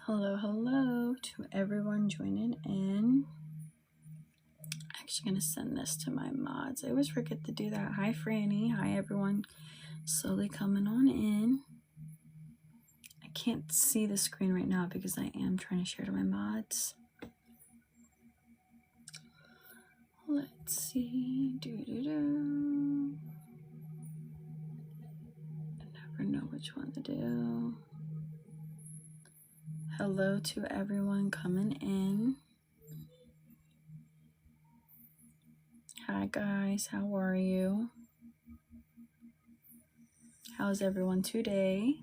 Hello, hello to everyone joining in. Actually gonna send this to my mods. I always forget to do that. Hi Franny. Hi everyone. Slowly coming on in. I can't see the screen right now because I am trying to share to my mods. Let's see. I never know which one to do. Hello to everyone coming in. Hi guys, how are you? How's everyone today?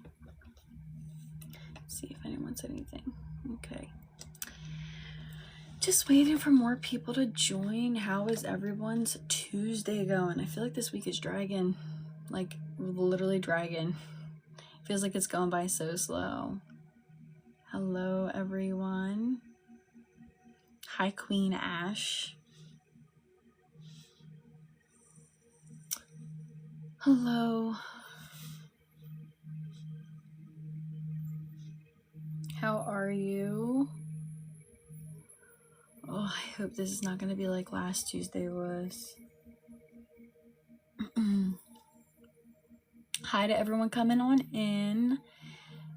Let's see if anyone said anything. Okay. Just waiting for more people to join. How is everyone's Tuesday going? I feel like this week is dragging. Like, literally dragging. Feels like it's going by so slow. Hello, everyone. Hi, Queen Ash. Hello. How are you? Oh, I hope this is not going to be like last Tuesday was. Hi to everyone coming on in.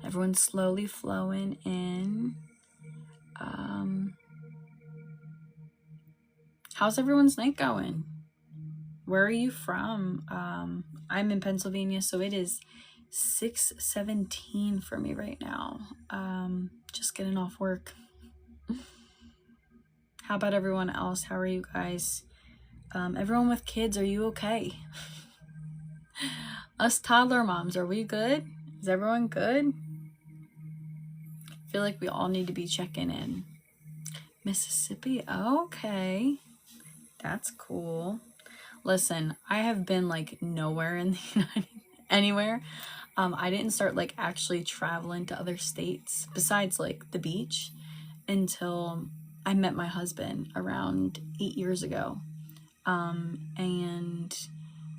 Everyone's slowly flowing in. How's everyone's night going? Where are you from? I'm in Pennsylvania, so it is 6:17 for me right now. Just getting off work. How about everyone else? How are you guys? Everyone with kids, are you okay? Us toddler moms, are we good? Is everyone good? I feel like we all need to be checking in. Mississippi, okay. That's cool. Listen, I have been like nowhere in the anywhere. I didn't start like actually traveling to other states besides like the beach until I met my husband around 8 years ago. And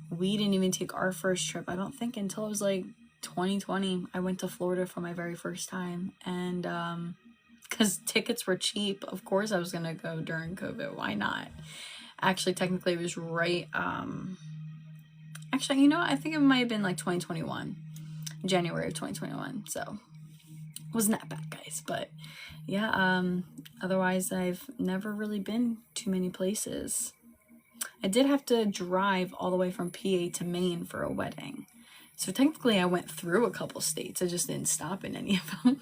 we didn't even take our first trip, I don't think, until it was like 2020. I went to Florida for my very first time, and because tickets were cheap, of course I was gonna go during COVID. Why not? Actually, technically it was right, actually, you know, I think it might have been like 2021, January of 2021, so it wasn't that bad, guys. But yeah, otherwise I've never really been too many places. I did have to drive all the way from PA to Maine for a wedding, so technically I went through a couple states. I just didn't stop in any of them.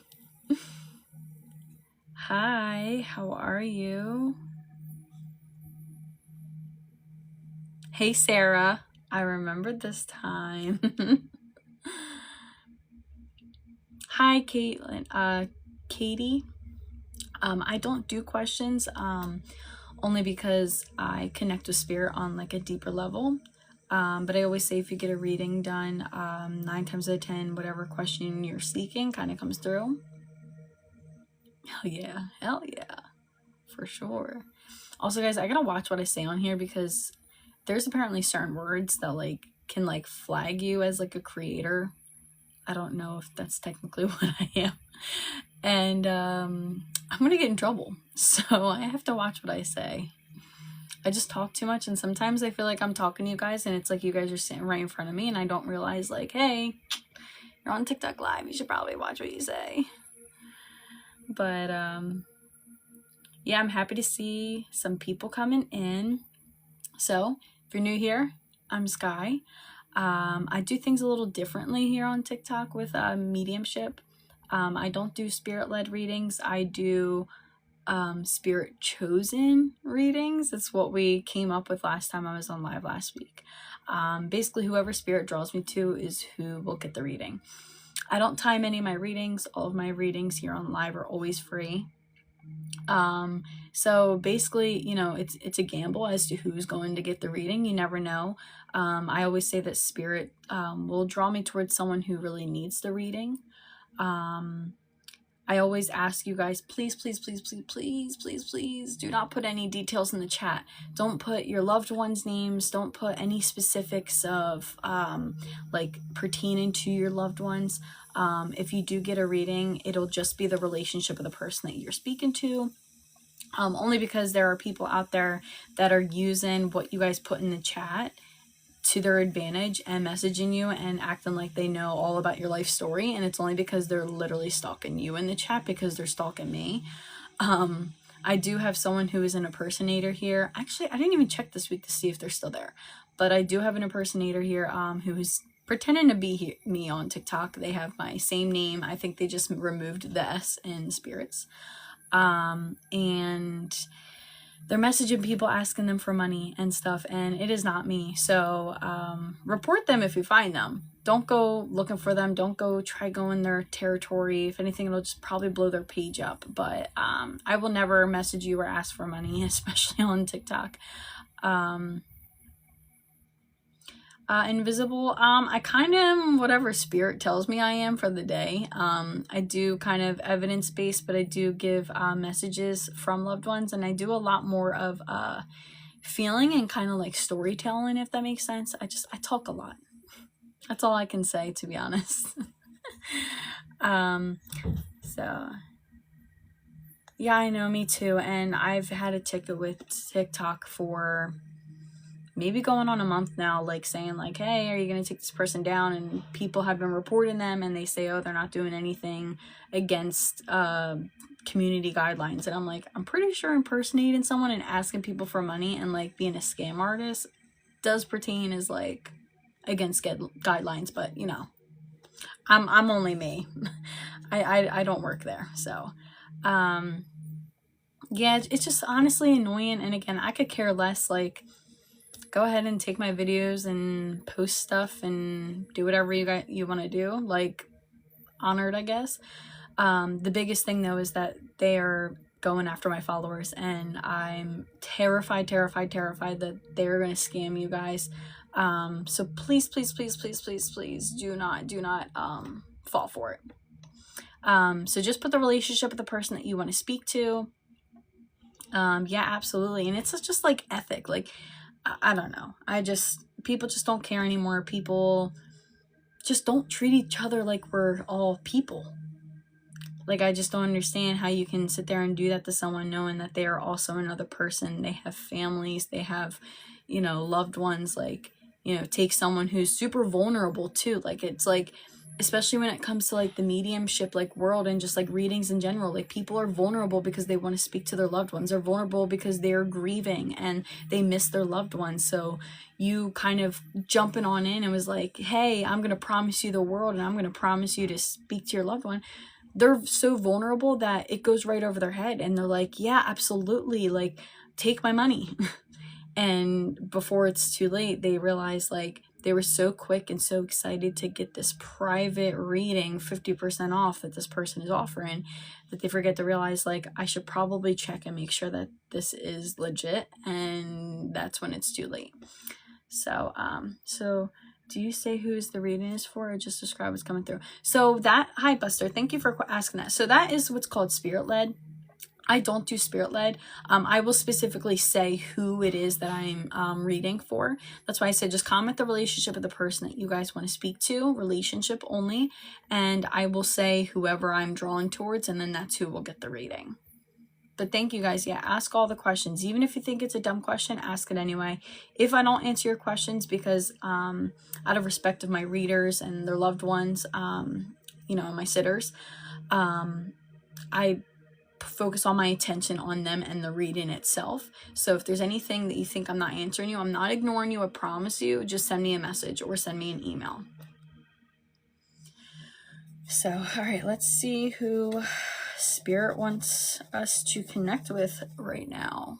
Hi, how are you? Hey Sarah, I remembered this time. Hi Caitlin, Katie. I don't do questions only because I connect with spirit on like a deeper level. But I always say if you get a reading done, 9 times out of 10, whatever question you're seeking kind of comes through. Hell yeah, for sure. Also, guys, I gotta watch what I say on here because there's apparently certain words that like can like flag you as like a creator. I don't know if that's technically what I am. And I'm gonna get in trouble, so I have to watch what I say. I just talk too much, and sometimes I feel like I'm talking to you guys and it's like you guys are sitting right in front of me and I don't realize like, hey, you're on TikTok live, you should probably watch what you say. But yeah, I'm happy to see some people coming in. So if you're new here, I'm Sky. I do things a little differently here on TikTok with mediumship. I don't do spirit-led readings. I do spirit chosen readings. That's what we came up with last time I was on live last week. Basically, whoever spirit draws me to is who will get the reading. I don't time any of my readings. All of my readings here on live are always free. So basically, you know, it's a gamble as to who's going to get the reading. You never know. I always say that spirit will draw me towards someone who really needs the reading. I always ask you guys, please, please, please, please, please, please, please do not put any details in the chat. Don't put your loved ones' names. Don't put any specifics of like pertaining to your loved ones. If you do get a reading, it'll just be the relationship of the person that you're speaking to. Only because there are people out there that are using what you guys put in the chat to their advantage and messaging you and acting like they know all about your life story, and it's only because they're literally stalking you in the chat because they're stalking me. I do have someone who is an impersonator here. Actually, I didn't even check this week to see if they're still there, but I do have an impersonator here who is pretending to be me on TikTok. They have my same name. I think they just removed the S in spirits. And they're messaging people asking them for money and stuff, and it is not me. So report them if you find them. Don't go looking for them. Don't go try going their territory. If anything, it'll just probably blow their page up. But I will never message you or ask for money, especially on TikTok. Invisible, I kind of am whatever spirit tells me I am for the day. I do kind of evidence-based, but I do give messages from loved ones, and I do a lot more of feeling and kind of like storytelling, if that makes sense. I talk a lot. That's all I can say, to be honest. So yeah, I know, me too. And I've had a ticket with TikTok for maybe going on a month now, like saying like, hey, are you going to take this person down? And people have been reporting them, and they say, oh, they're not doing anything against community guidelines. And I'm like, I'm pretty sure impersonating someone and asking people for money and like being a scam artist does pertain as like against guidelines, but you know, I'm only me. I don't work there. So yeah, it's just honestly annoying. And again, I could care less. Like, go ahead and take my videos and post stuff and do whatever you want to do. Like, honored, I guess. The biggest thing though is that they are going after my followers, and I'm terrified that they're going to scam you guys. So please do not fall for it. So just put the relationship with the person that you want to speak to. Yeah, absolutely. And it's just like ethic. Like, I don't know. People just don't care anymore. People just don't treat each other like we're all people. Like, I just don't understand how you can sit there and do that to someone knowing that they are also another person. They have families, they have, you know, loved ones. Like, you know, take someone who's super vulnerable too. Like, it's like, especially when it comes to like the mediumship like world and just like readings in general, like people are vulnerable because they want to speak to their loved ones. They're vulnerable because they're grieving and they miss their loved ones. So you kind of jumping on in and was like, hey, I'm gonna promise you the world and I'm gonna promise you to speak to your loved one. They're so vulnerable that it goes right over their head, and they're like, yeah, absolutely, like, take my money. And before it's too late, they realize like they were so quick and so excited to get this private reading 50% off that this person is offering, that they forget to realize like, I should probably check and make sure that this is legit, and that's when it's too late. So do you say who's the reading is for, or just describe what's coming through? So that, hi Buster, thank you for asking that. So that is what's called spirit led. I don't do spirit led. I will specifically say who it is that I'm reading for. That's why I said just comment the relationship of the person that you guys want to speak to, relationship only, and I will say whoever I'm drawing towards, and then that's who will get the reading. But thank you guys. Yeah, ask all the questions. Even if you think it's a dumb question, ask it anyway. If I don't answer your questions, because out of respect of my readers and their loved ones, you know, my sitters, I focus all my attention on them and the reading itself. So if there's anything that you think I'm not answering you, I'm not ignoring you, I promise you, just send me a message or send me an email. So, all right, let's see who Spirit wants us to connect with right now.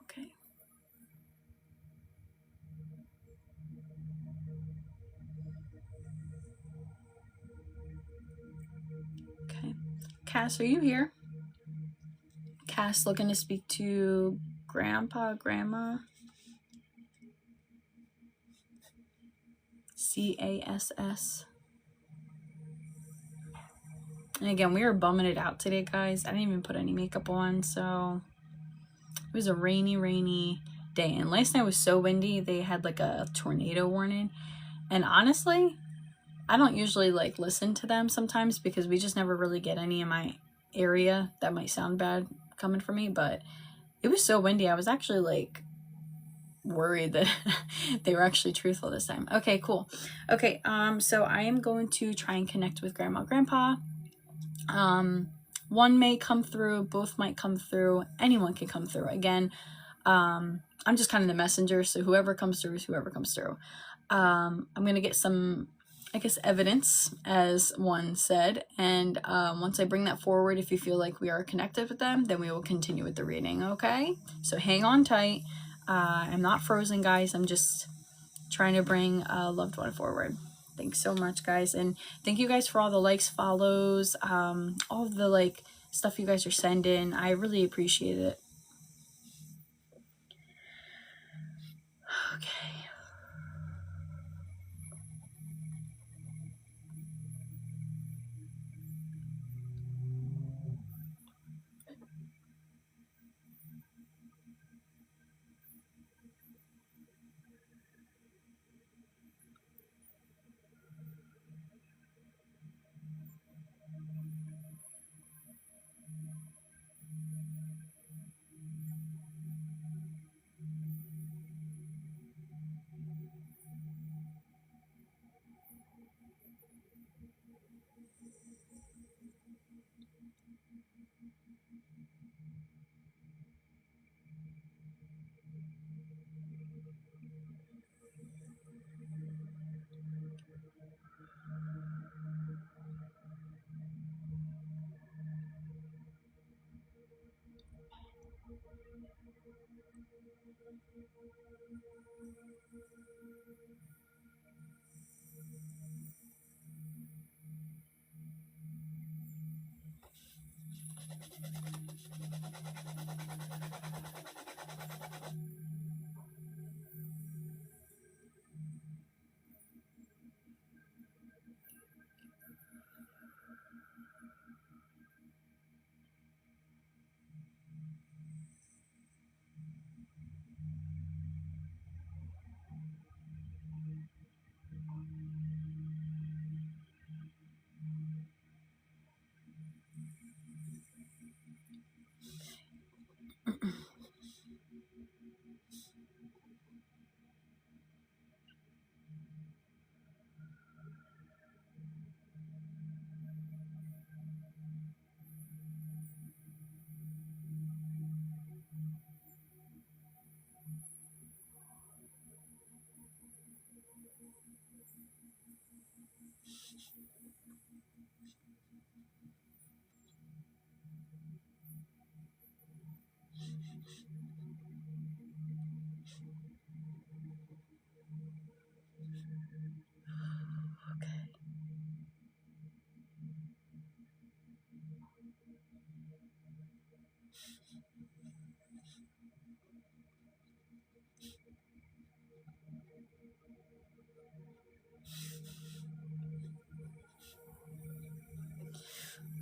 Okay. Cass, are you here? Cass looking to speak to Grandpa, Grandma. CASS. And again, we were bumming it out today, guys. I didn't even put any makeup on, so it was a rainy day. And last night was so windy, they had like a tornado warning. And honestly, I don't usually like listen to them sometimes because we just never really get any in my area. That might sound bad coming from me, but it was so windy. I was actually like worried that they were actually truthful this time. Okay, cool. Okay, so I am going to try and connect with Grandma, Grandpa. One may come through, both might come through, anyone can come through. Again, I'm just kind of the messenger, so whoever comes through is whoever comes through. I'm gonna get some, I guess, evidence, as one said, and once I bring that forward, if you feel like we are connected with them, then we will continue with the reading, okay? So hang on tight. I'm not frozen, guys. I'm just trying to bring a loved one forward. Thanks so much, guys, and thank you guys for all the likes, follows, all of the like stuff you guys are sending. I really appreciate it. Okay.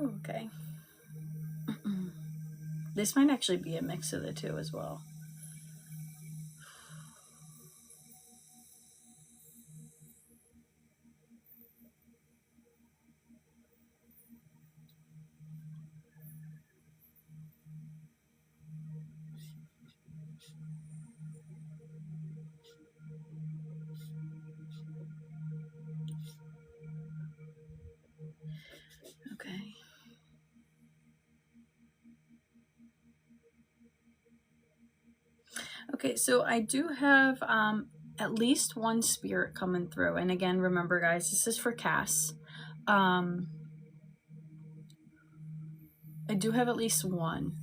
Okay. This might actually be a mix of the two as well. Okay. Okay, so I do have at least one spirit coming through. And again, remember guys, this is for Cass. I do have at least one.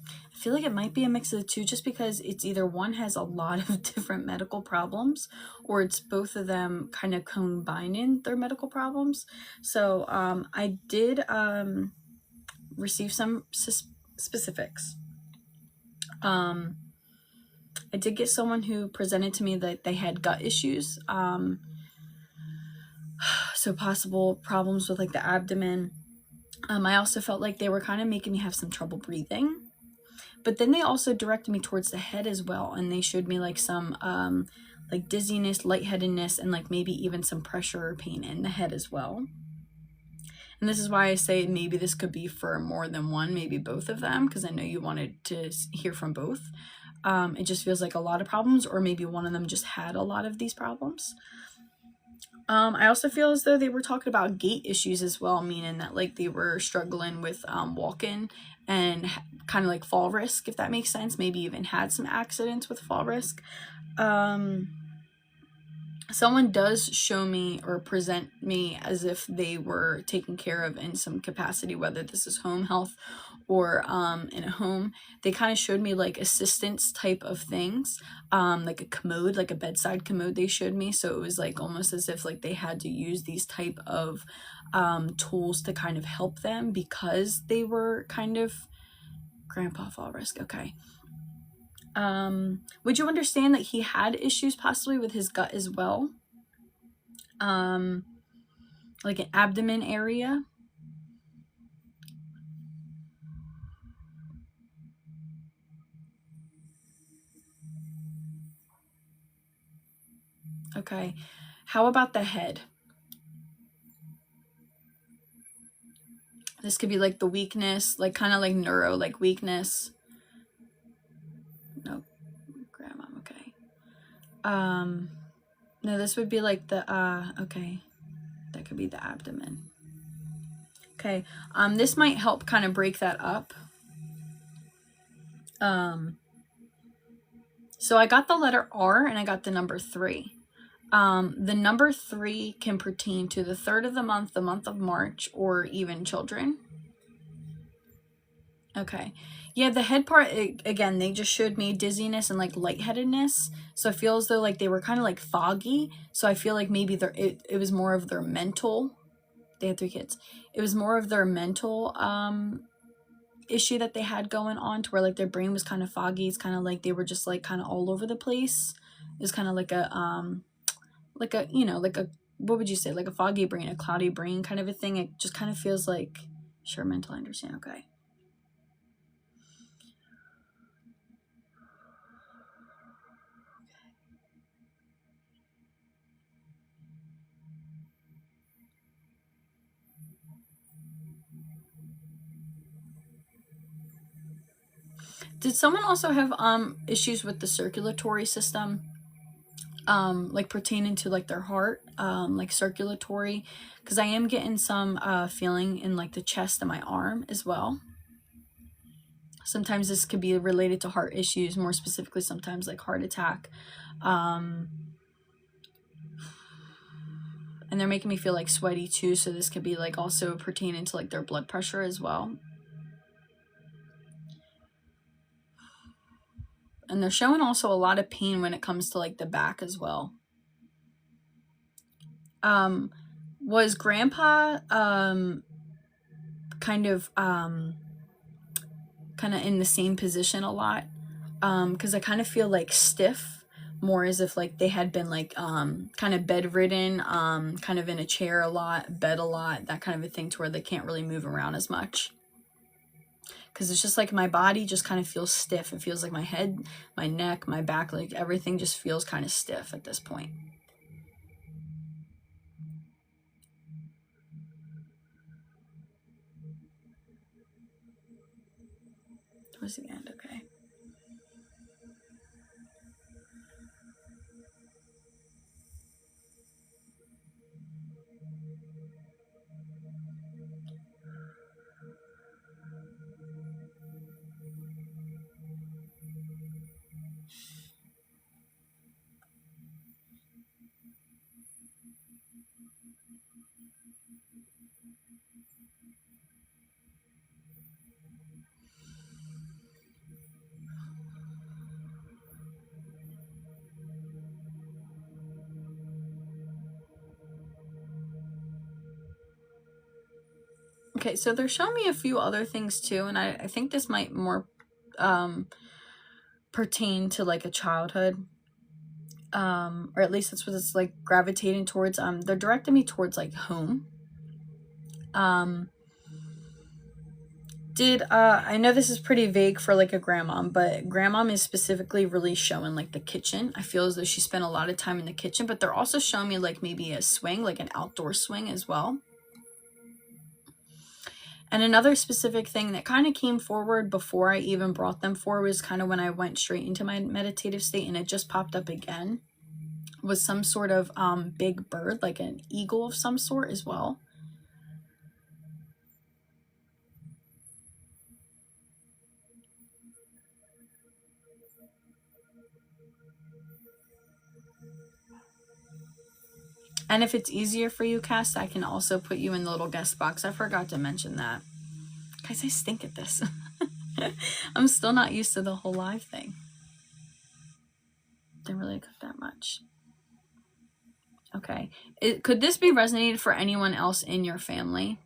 I feel like it might be a mix of the two just because it's either one has a lot of different medical problems or it's both of them kind of combining their medical problems. So I did receive some specifics. I did get someone who presented to me that they had gut issues. So possible problems with like the abdomen. I also felt like they were kind of making me have some trouble breathing. But then they also directed me towards the head as well. And they showed me like some like dizziness, lightheadedness, and like maybe even some pressure or pain in the head as well. And this is why I say maybe this could be for more than one, maybe both of them, because I know you wanted to hear from both. It just feels like a lot of problems, or maybe one of them just had a lot of these problems. I also feel as though they were talking about gait issues as well, meaning that like they were struggling with walking and kind of like fall risk, if that makes sense. Maybe even had some accidents with fall risk. Someone does show me or present me as if they were taken care of in some capacity, whether this is home health or in a home. They kind of showed me like assistance type of things, like a commode, like a bedside commode they showed me. So it was like almost as if like they had to use these type of tools to kind of help them because they were kind of grandpa fall risk. Okay. Would you understand that he had issues possibly with his gut as well? Like an abdomen area. Okay. How about the head? This could be like the weakness, like kind of like neuro, like weakness. No, grandma, okay. No, this would be like the, okay. That could be the abdomen. Okay, this might help kind of break that up. So I got the letter R and I got the number 3. The number 3 can pertain to the 3rd of the month of March, or even children. Okay. Yeah, the head part, again, they just showed me dizziness and like lightheadedness. So I feel as though like they were kind of like foggy. So I feel like maybe it was more of their mental. They had 3 kids. It was more of their mental issue that they had going on, to where like their brain was kind of foggy. It's kind of like they were just like kind of all over the place. It was kind of like a you know, like a, what would you say, like a foggy brain, a cloudy brain kind of a thing. It just kind of feels like, sure, mental, I understand. Okay. Did someone also have issues with the circulatory system, like pertaining to like their heart, like circulatory? Because I am getting some feeling in like the chest and my arm as well. Sometimes this could be related to heart issues, more specifically sometimes like heart attack. And they're making me feel like sweaty too, so this could be like also pertaining to like their blood pressure as well. And they're showing also a lot of pain when it comes to like the back as well. Was grandpa kind of in the same position a lot? Because I kind of feel like stiff, more as if like they had been like kind of bedridden, kind of in a chair a lot, bed a lot, that kind of a thing, to where they can't really move around as much. Because it's just like my body just kind of feels stiff. It feels like my head, my neck, my back, like everything just feels kind of stiff at this point. Towards the end, okay. Okay, so they're showing me a few other things too, and I think this might more pertain to like a childhood. Or at least that's what it's like gravitating towards. They're directing me towards like home. I know this is pretty vague for like a grandmom, but grandmom is specifically really showing like the kitchen. I feel as though she spent a lot of time in the kitchen, but they're also showing me like maybe a swing, like an outdoor swing as well. And another specific thing that kind of came forward before I even brought them forward was kind of when I went straight into my meditative state, and it just popped up again, was some sort of big bird, like an eagle of some sort as well. And if it's easier for you, Cass, I can also put you in the little guest box. I forgot to mention that. Guys, I stink at this. I'm still not used to the whole live thing. Didn't really cook that much. Okay. Could this be resonated for anyone else in your family?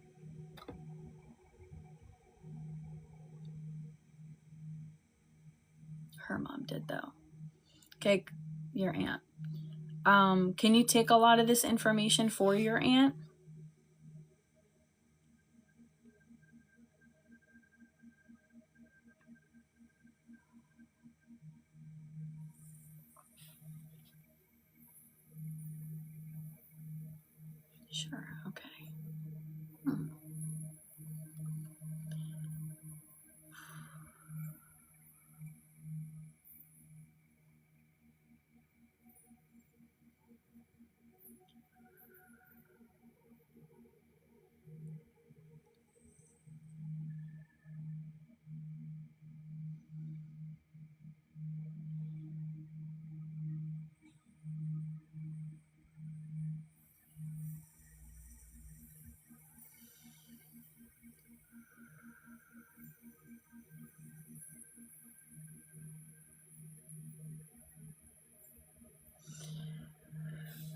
Her mom did, though. Okay, your aunt. Can you take a lot of this information for your aunt? Sure, okay.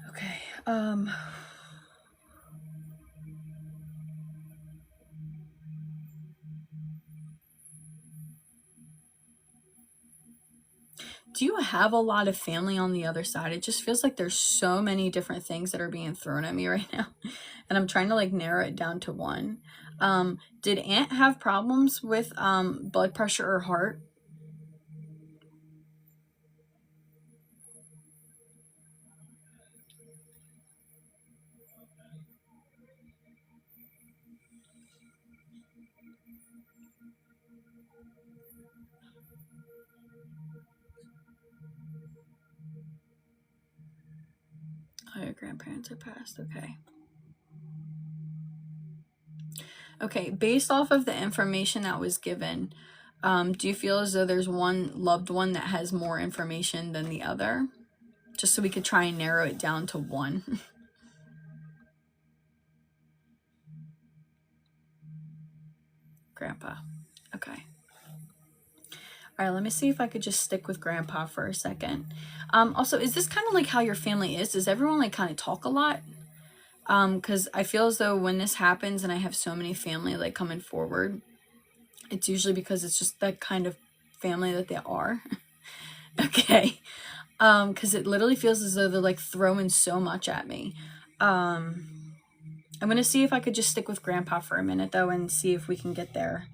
Okay, do you have a lot of family on the other side? It just feels like there's so many different things that are being thrown at me right now. And I'm trying to like narrow it down to one. Did Aunt have problems with blood pressure or heart? Oh, your grandparents are passed. Okay. Okay, based off of the information that was given, do you feel as though there's one loved one that has more information than the other? Just so we could try and narrow it down to one. Grandpa. Okay. All right, let me see if I could just stick with Grandpa for a second. Also, is this kind of like how your family is? Does everyone like kind of talk a lot? Because I feel as though when this happens and I have so many family like coming forward, it's usually because it's just that kind of family that they are. Okay. Because it literally feels as though they're like throwing so much at me. I'm gonna see if I could just stick with Grandpa for a minute though and see if we can get there.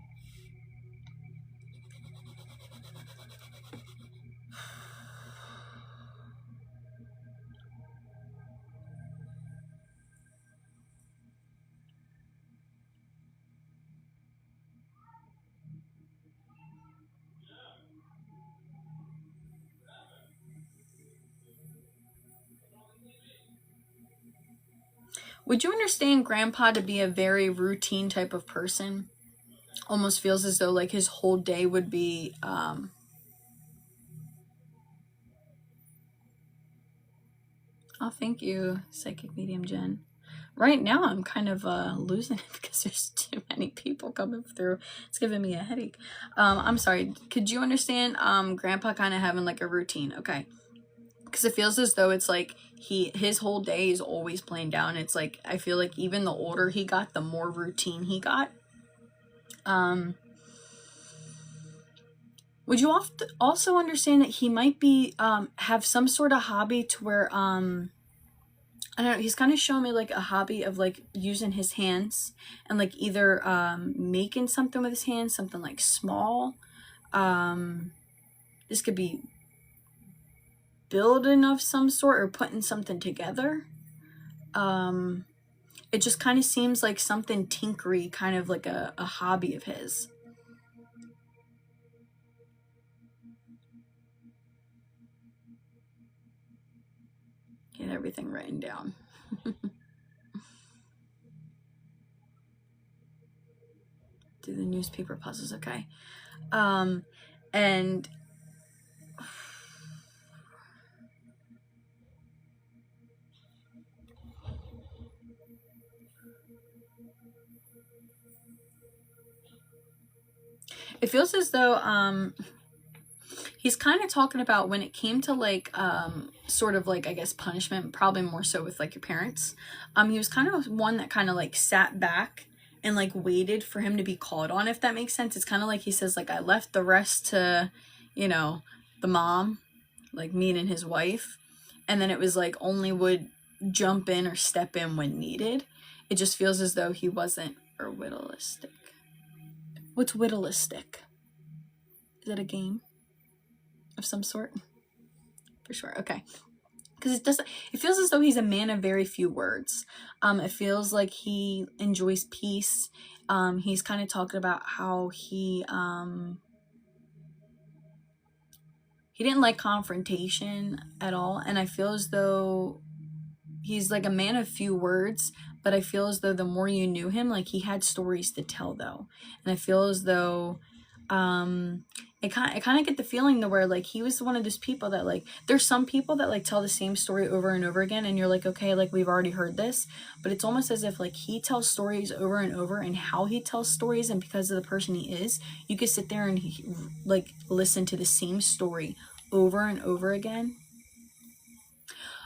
Would you understand Grandpa to be a very routine type of person? Almost feels as though like his whole day would be oh, thank you, Psychic Medium Jen. Right now I'm kind of losing it because there's too many people coming through. It's giving me a headache. I'm sorry. Could you understand Grandpa kind of having like a routine? Okay. because it feels as though it's like his whole day is always playing down. It's like, I feel like even the older he got, the more routine he got. Would you also understand that he might be have some sort of hobby to where I don't know, he's kind of showing me like a hobby of like using his hands and like either making something with his hands, something like small. This could be building of some sort or putting something together. It just kind of seems like something tinkery, kind of like a hobby of his. Get everything written down. Do the newspaper puzzles, okay. And it feels as though he's kind of talking about when it came to like sort of like, I guess, punishment, probably more so with like your parents. He was kind of one that kind of like sat back and like waited for him to be called on, if that makes sense. It's kind of like he says like, I left the rest to, you know, the mom, like meaning his wife, and then it was like only would jump in or step in when needed. It just feels as though he wasn't, or whittlistic. What's whittlistic? Is that a game of some sort? For sure. Okay. Because it feels as though he's a man of very few words. It feels like he enjoys peace. He's kind of talking about how he didn't like confrontation at all, and I feel as though he's like a man of few words, but I feel as though the more you knew him, like he had stories to tell though, and I feel as though I kind of get the feeling to where like he was one of those people that like, there's some people that like tell the same story over and over again and you're like, okay, like we've already heard this, but it's almost as if like he tells stories over and over, and how he tells stories and because of the person he is, you could sit there and like listen to the same story over and over again.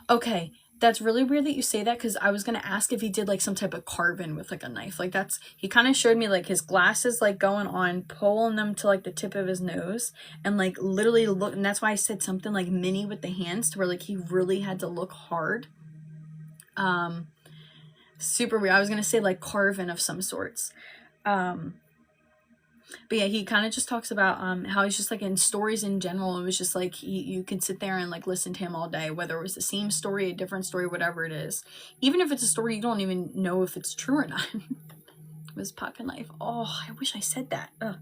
Okay, that's really weird that you say that, because I was gonna ask if he did like some type of carving with like a knife. Like that's, he kind of showed me like his glasses like going on, pulling them to like the tip of his nose, and like literally look, and that's why I said something like mini with the hands, to where like he really had to look hard. Super weird. I was gonna say like carving of some sorts. But yeah, he kind of just talks about how he's just like in stories in general. It was just like you can sit there and like listen to him all day, whether it was the same story, a different story, whatever it is. Even if it's a story you don't even know if it's true or not. It was pocket knife. Oh, I wish I said that. Ugh.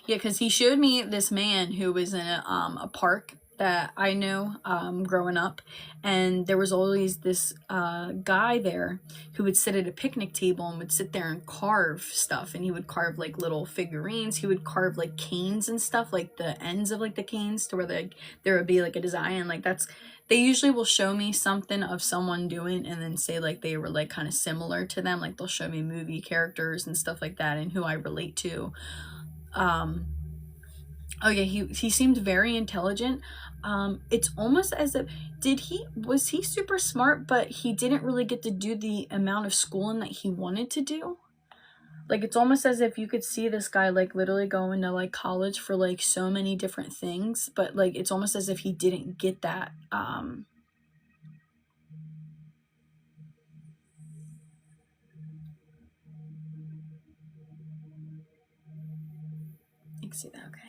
Yeah, because he showed me this man who was in a park that I knew growing up, and there was always this guy there who would sit at a picnic table and would sit there and carve stuff, and he would carve like little figurines. He would carve like canes and stuff, like the ends of like the canes, to where there would be like a design. Like that's, they usually will show me something of someone doing and then say like they were like kind of similar to them. Like they'll show me movie characters and stuff like that and who I relate to. Oh yeah, he seemed very intelligent. It's almost as if, was he super smart, but he didn't really get to do the amount of schooling that he wanted to do? Like it's almost as if you could see this guy like literally going to like college for like so many different things, but like it's almost as if he didn't get that. You can see that, okay.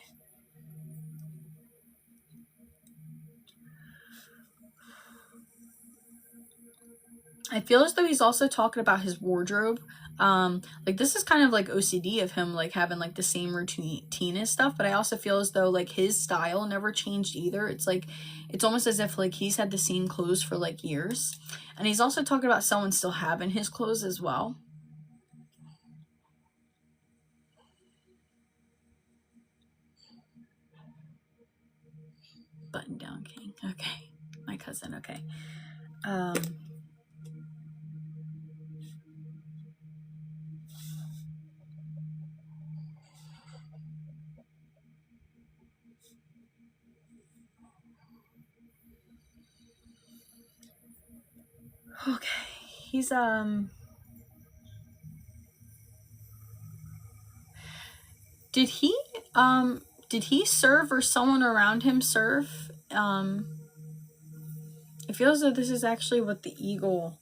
I feel as though he's also talking about his wardrobe. Like this is kind of like OCD of him, like having like the same routine and stuff, but I also feel as though like his style never changed either. It's like, it's almost as if like he's had the same clothes for like years. And he's also talking about someone still having his clothes as well. Button down king. Okay. My cousin, okay. Okay. He's did he serve, or someone around him serve? It feels that this is actually what the eagle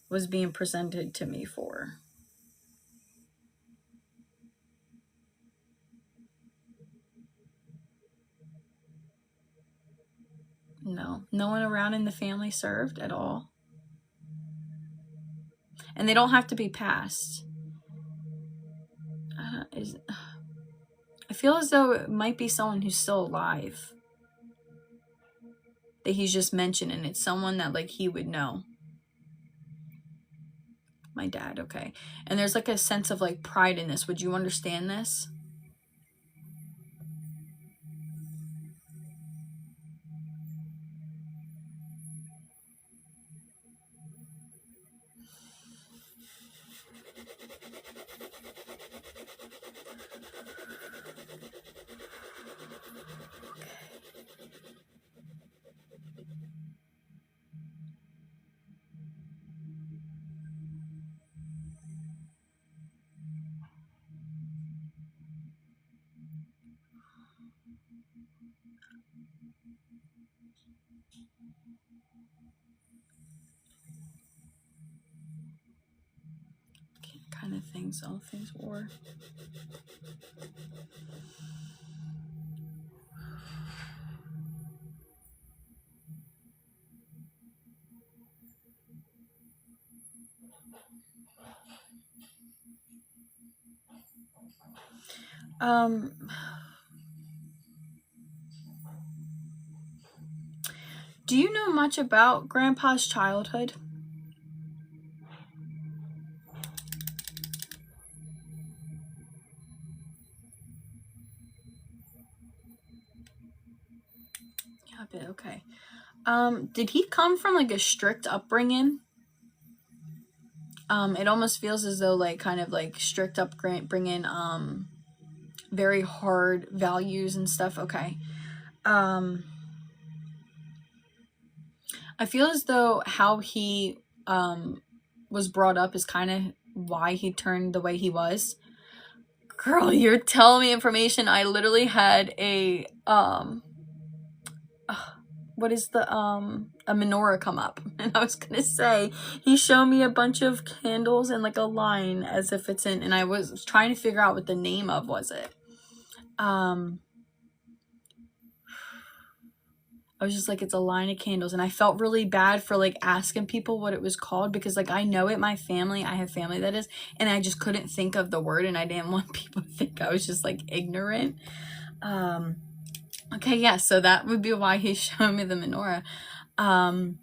was being presented to me for. No one around in the family served at all. And they don't have to be past. I feel as though it might be someone who's still alive that he's just mentioned, and it's someone that like he would know. My dad, okay. And there's like a sense of like pride in this. Would you understand this? Kind of things, all things war. Do you know much about Grandpa's childhood? Yeah, a bit, okay. Did he come from like a strict upbringing? It almost feels as though like kind of like strict upbringing, very hard values and stuff. Okay. I feel as though how he was brought up is kind of why he turned the way he was. Girl, you're telling me information. I literally had a what is the a menorah come up, and I was gonna say he showed me a bunch of candles and like a line as if it's in, and I was trying to figure out what the name of was it. I was just like, it's a line of candles, and I felt really bad for like asking people what it was called, because like I know it, my family, I have family that is, and I just couldn't think of the word, and I didn't want people to think I was just like ignorant. Okay, yeah, so that would be why he's showing me the menorah. I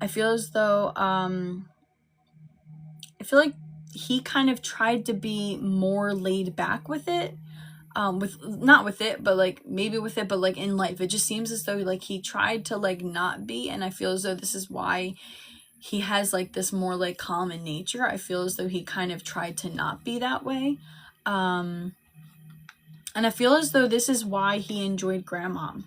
feel as though I feel like he kind of tried to be more laid back with it. With not with it, but like maybe with it, but like in life, it just seems as though like he tried to like not be, and I feel as though this is why he has like this more like calm in nature. I feel as though he kind of tried to not be that way. And I feel as though this is why he enjoyed Grandmom.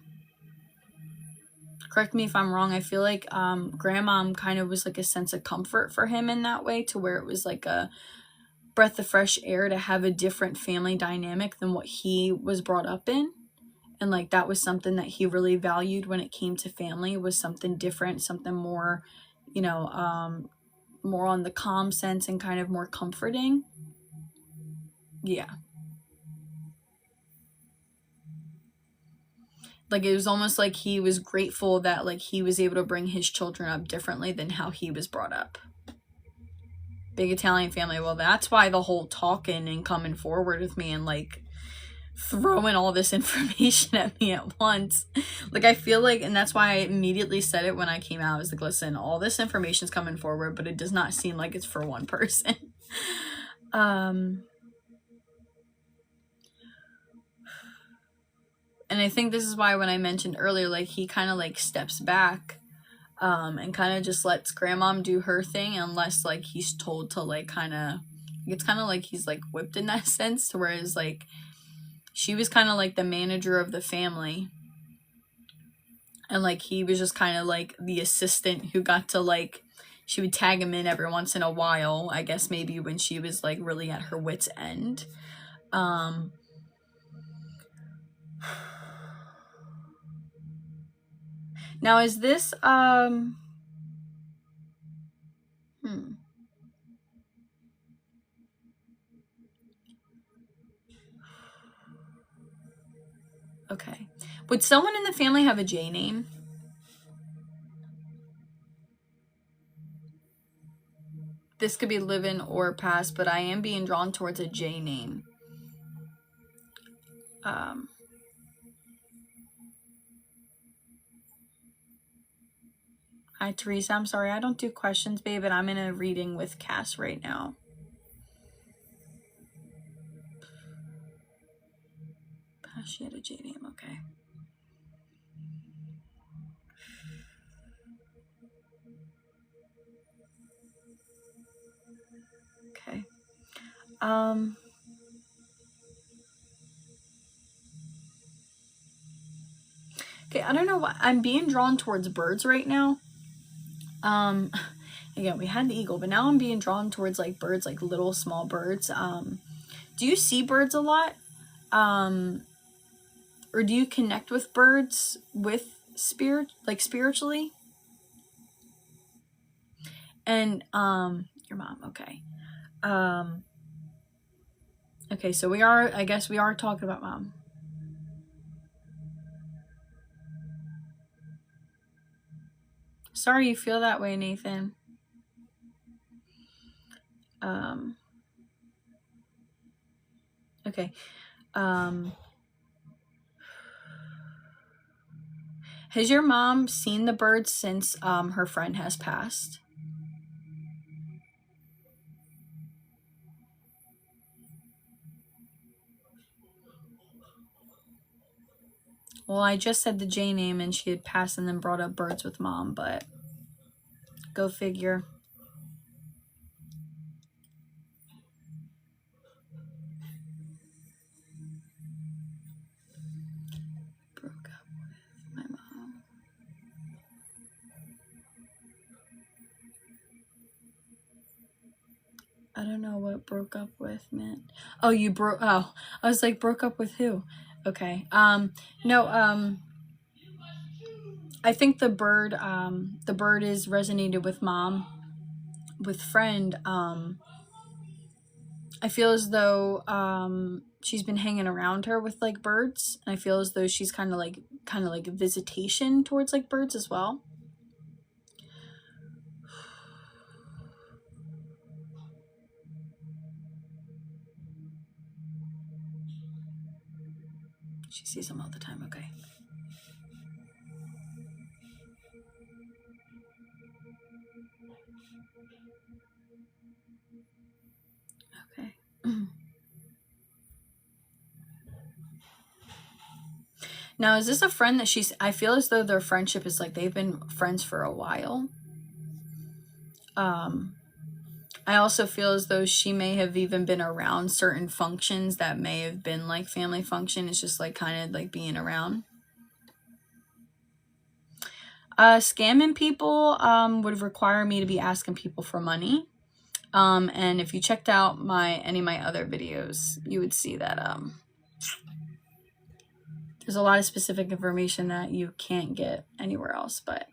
Correct me if I'm wrong. I feel like Grandmom kind of was like a sense of comfort for him in that way, to where it was like a breath of fresh air to have a different family dynamic than what he was brought up in. And like that was something that he really valued when it came to family, was something different, something more, you know, more on the calm sense and kind of more comforting. Yeah. Like it was almost like he was grateful that like he was able to bring his children up differently than how he was brought up. Big Italian family. Well, that's why the whole talking and coming forward with me and like throwing all this information at me at once. Like I feel like, and that's why I immediately said it when I came out. I was like, listen, all this information's coming forward, but it does not seem like it's for one person. And I think this is why when I mentioned earlier, like he kind of like steps back and kind of just lets Grandmom do her thing, unless like he's told to like kind of, it's kind of like he's like whipped in that sense, to whereas like she was kind of like the manager of the family. And like he was just kind of like the assistant who got to like, she would tag him in every once in a while, I guess maybe when she was like really at her wit's end. Now is this okay. Would someone in the family have a J name? This could be live-in or past, but I am being drawn towards a J name. Hi, Teresa. I'm sorry. I don't do questions, babe, and I'm in a reading with Cass right now. She had a J name. Okay. Okay. Okay, I don't know why I'm being drawn towards birds right now. Again, we had the eagle, but now I'm being drawn towards like birds, like little small birds. Do you see birds a lot? Or do you connect with birds with spirit, like spiritually? And your mom, okay. Okay, so I guess we are talking about mom. Sorry you feel that way, Nathan. Okay. Has your mom seen the birds since her friend has passed? Well, I just said the J name and she had passed and then brought up birds with mom, but go figure. Broke up with my mom. I don't know what broke up with meant. Oh, I was like, broke up with who? Okay. No, I think the bird is resonated with mom. With friend, I feel as though she's been hanging around her with like birds. And I feel as though she's kind of like a visitation towards like birds as well. She sees them all the time. Okay. Okay. Now, is this a friend that I feel as though their friendship is like they've been friends for a while. I also feel as though she may have even been around certain functions that may have been like family function. It's just like kind of like being around. Scamming people would require me to be asking people for money. And if you checked out any of my other videos, you would see that there's a lot of specific information that you can't get anywhere else. But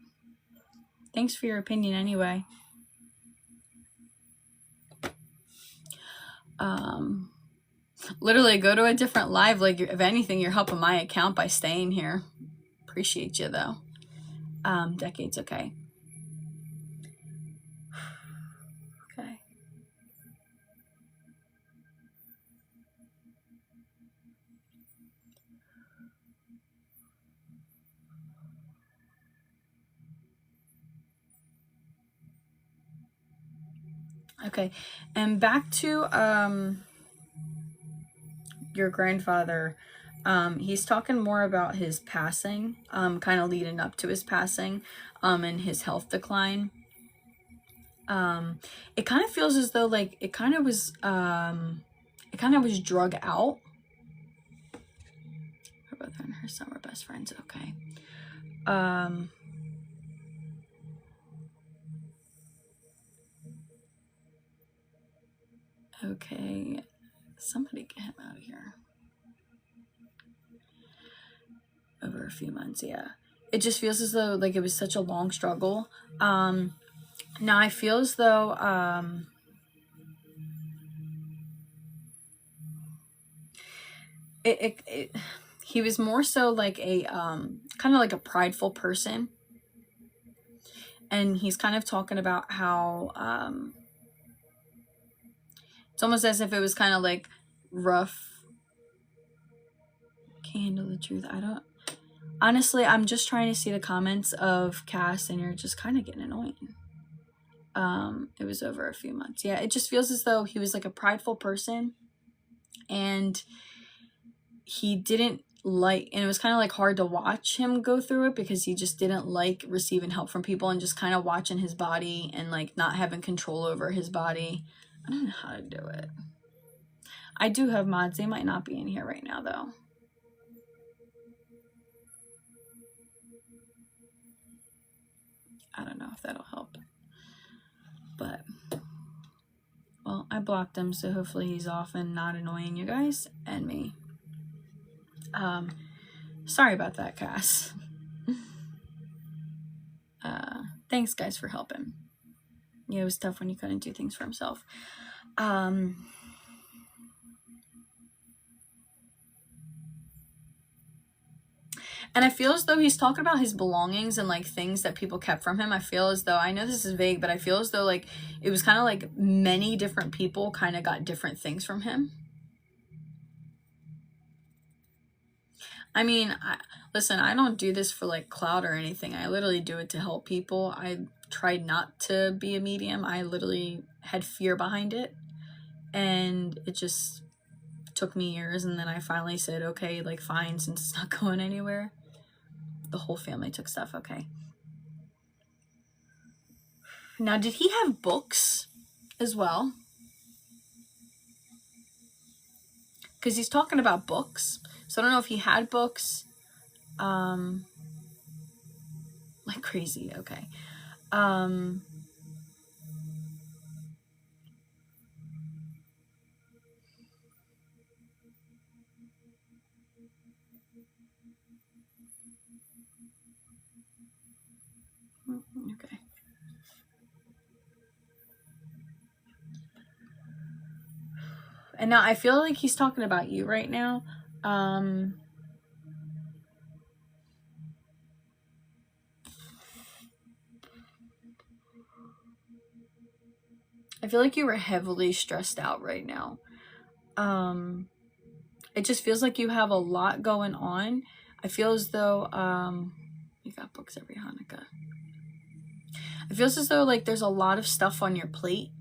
thanks for your opinion anyway. Literally go to a different live. Like, if anything, you're helping my account by staying here. Appreciate you though. Decades. Okay. Okay. Okay. And back to your grandfather. He's talking more about his passing, kind of leading up to his passing, and his health decline. It kind of feels as though like it kind of was drug out. Her son were best friends. Okay. Okay. Somebody get him out of here. Over a few months, yeah. It just feels as though like it was such a long struggle. Now I feel as though he was more so like a kind of like a prideful person, and he's kind of talking about how it's almost as if it was kind of like rough. Can't handle the truth. Honestly, I'm just trying to see the comments of Cass, and you're just kind of getting annoying. It was over a few months. Yeah, it just feels as though he was like a prideful person, and he didn't like, and it was kind of like hard to watch him go through it because he just didn't like receiving help from people and just kind of watching his body and like not having control over his body. I don't know how to do it. I do have mods. They might not be in here right now though. I don't know if that'll help. But, well, I blocked him, so hopefully he's off and not annoying you guys and me. Sorry about that, Cass. Thanks, guys, for helping. Yeah, it was tough when you couldn't do things for himself. And I feel as though he's talking about his belongings and like things that people kept from him. I feel as though, I know this is vague, but I feel as though like it was kind of like many different people kind of got different things from him. I mean, listen, I don't do this for like clout or anything. I literally do it to help people. I tried not to be a medium. I literally had fear behind it, and it just took me years, and then I finally said, okay, like fine, since it's not going anywhere. The whole family took stuff. Okay. Now, did he have books as well? Because he's talking about books, so I don't know if he had books like crazy. Okay. Okay. And now I feel like he's talking about you right now. I feel like you were heavily stressed out right now. It just feels like you have a lot going on. I feel as though you got books every Hanukkah. It feels as though like there's a lot of stuff on your plate.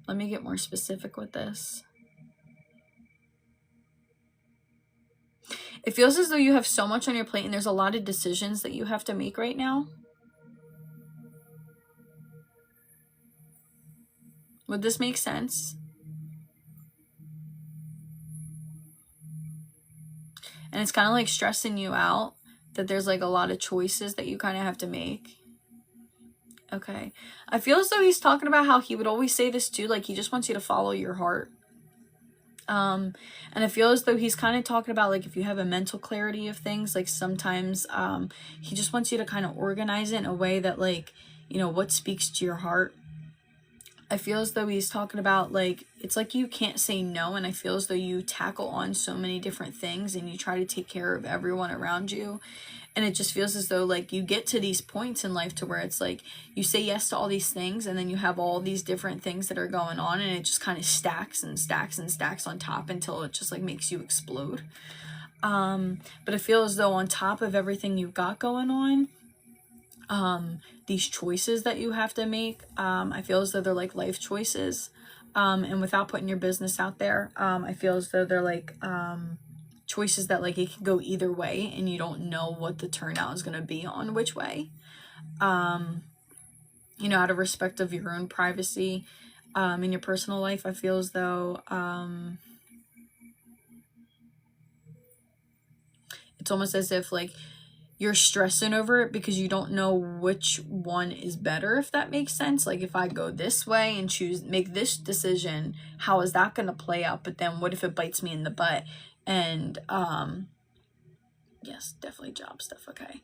Let me get more specific with this. It feels as though you have so much on your plate and there's a lot of decisions that you have to make right now. Would this make sense? And it's kind of like stressing you out that there's like a lot of choices that you kind of have to make. Okay. I feel as though he's talking about how he would always say this too, like he just wants you to follow your heart. And I feel as though he's kind of talking about like if you have a mental clarity of things, like sometimes he just wants you to kind of organize it in a way that like, you know, what speaks to your heart. I feel as though he's talking about like, it's like you can't say no, and I feel as though you tackle on so many different things and you try to take care of everyone around you. And it just feels as though like you get to these points in life to where it's like you say yes to all these things and then you have all these different things that are going on, and it just kind of stacks and stacks and stacks on top until it just like makes you explode. But I feel as though on top of everything you've got going on, these choices that you have to make, I feel as though they're like life choices. And without putting your business out there, I feel as though they're like choices that like it can go either way and you don't know what the turnout is going to be on which way. You know, out of respect of your own privacy in your personal life, I feel as though it's almost as if like you're stressing over it because you don't know which one is better, if that makes sense. Like, if I go this way and make this decision, how is that going to play out? But then what if it bites me in the butt? And yes, definitely job stuff. Okay.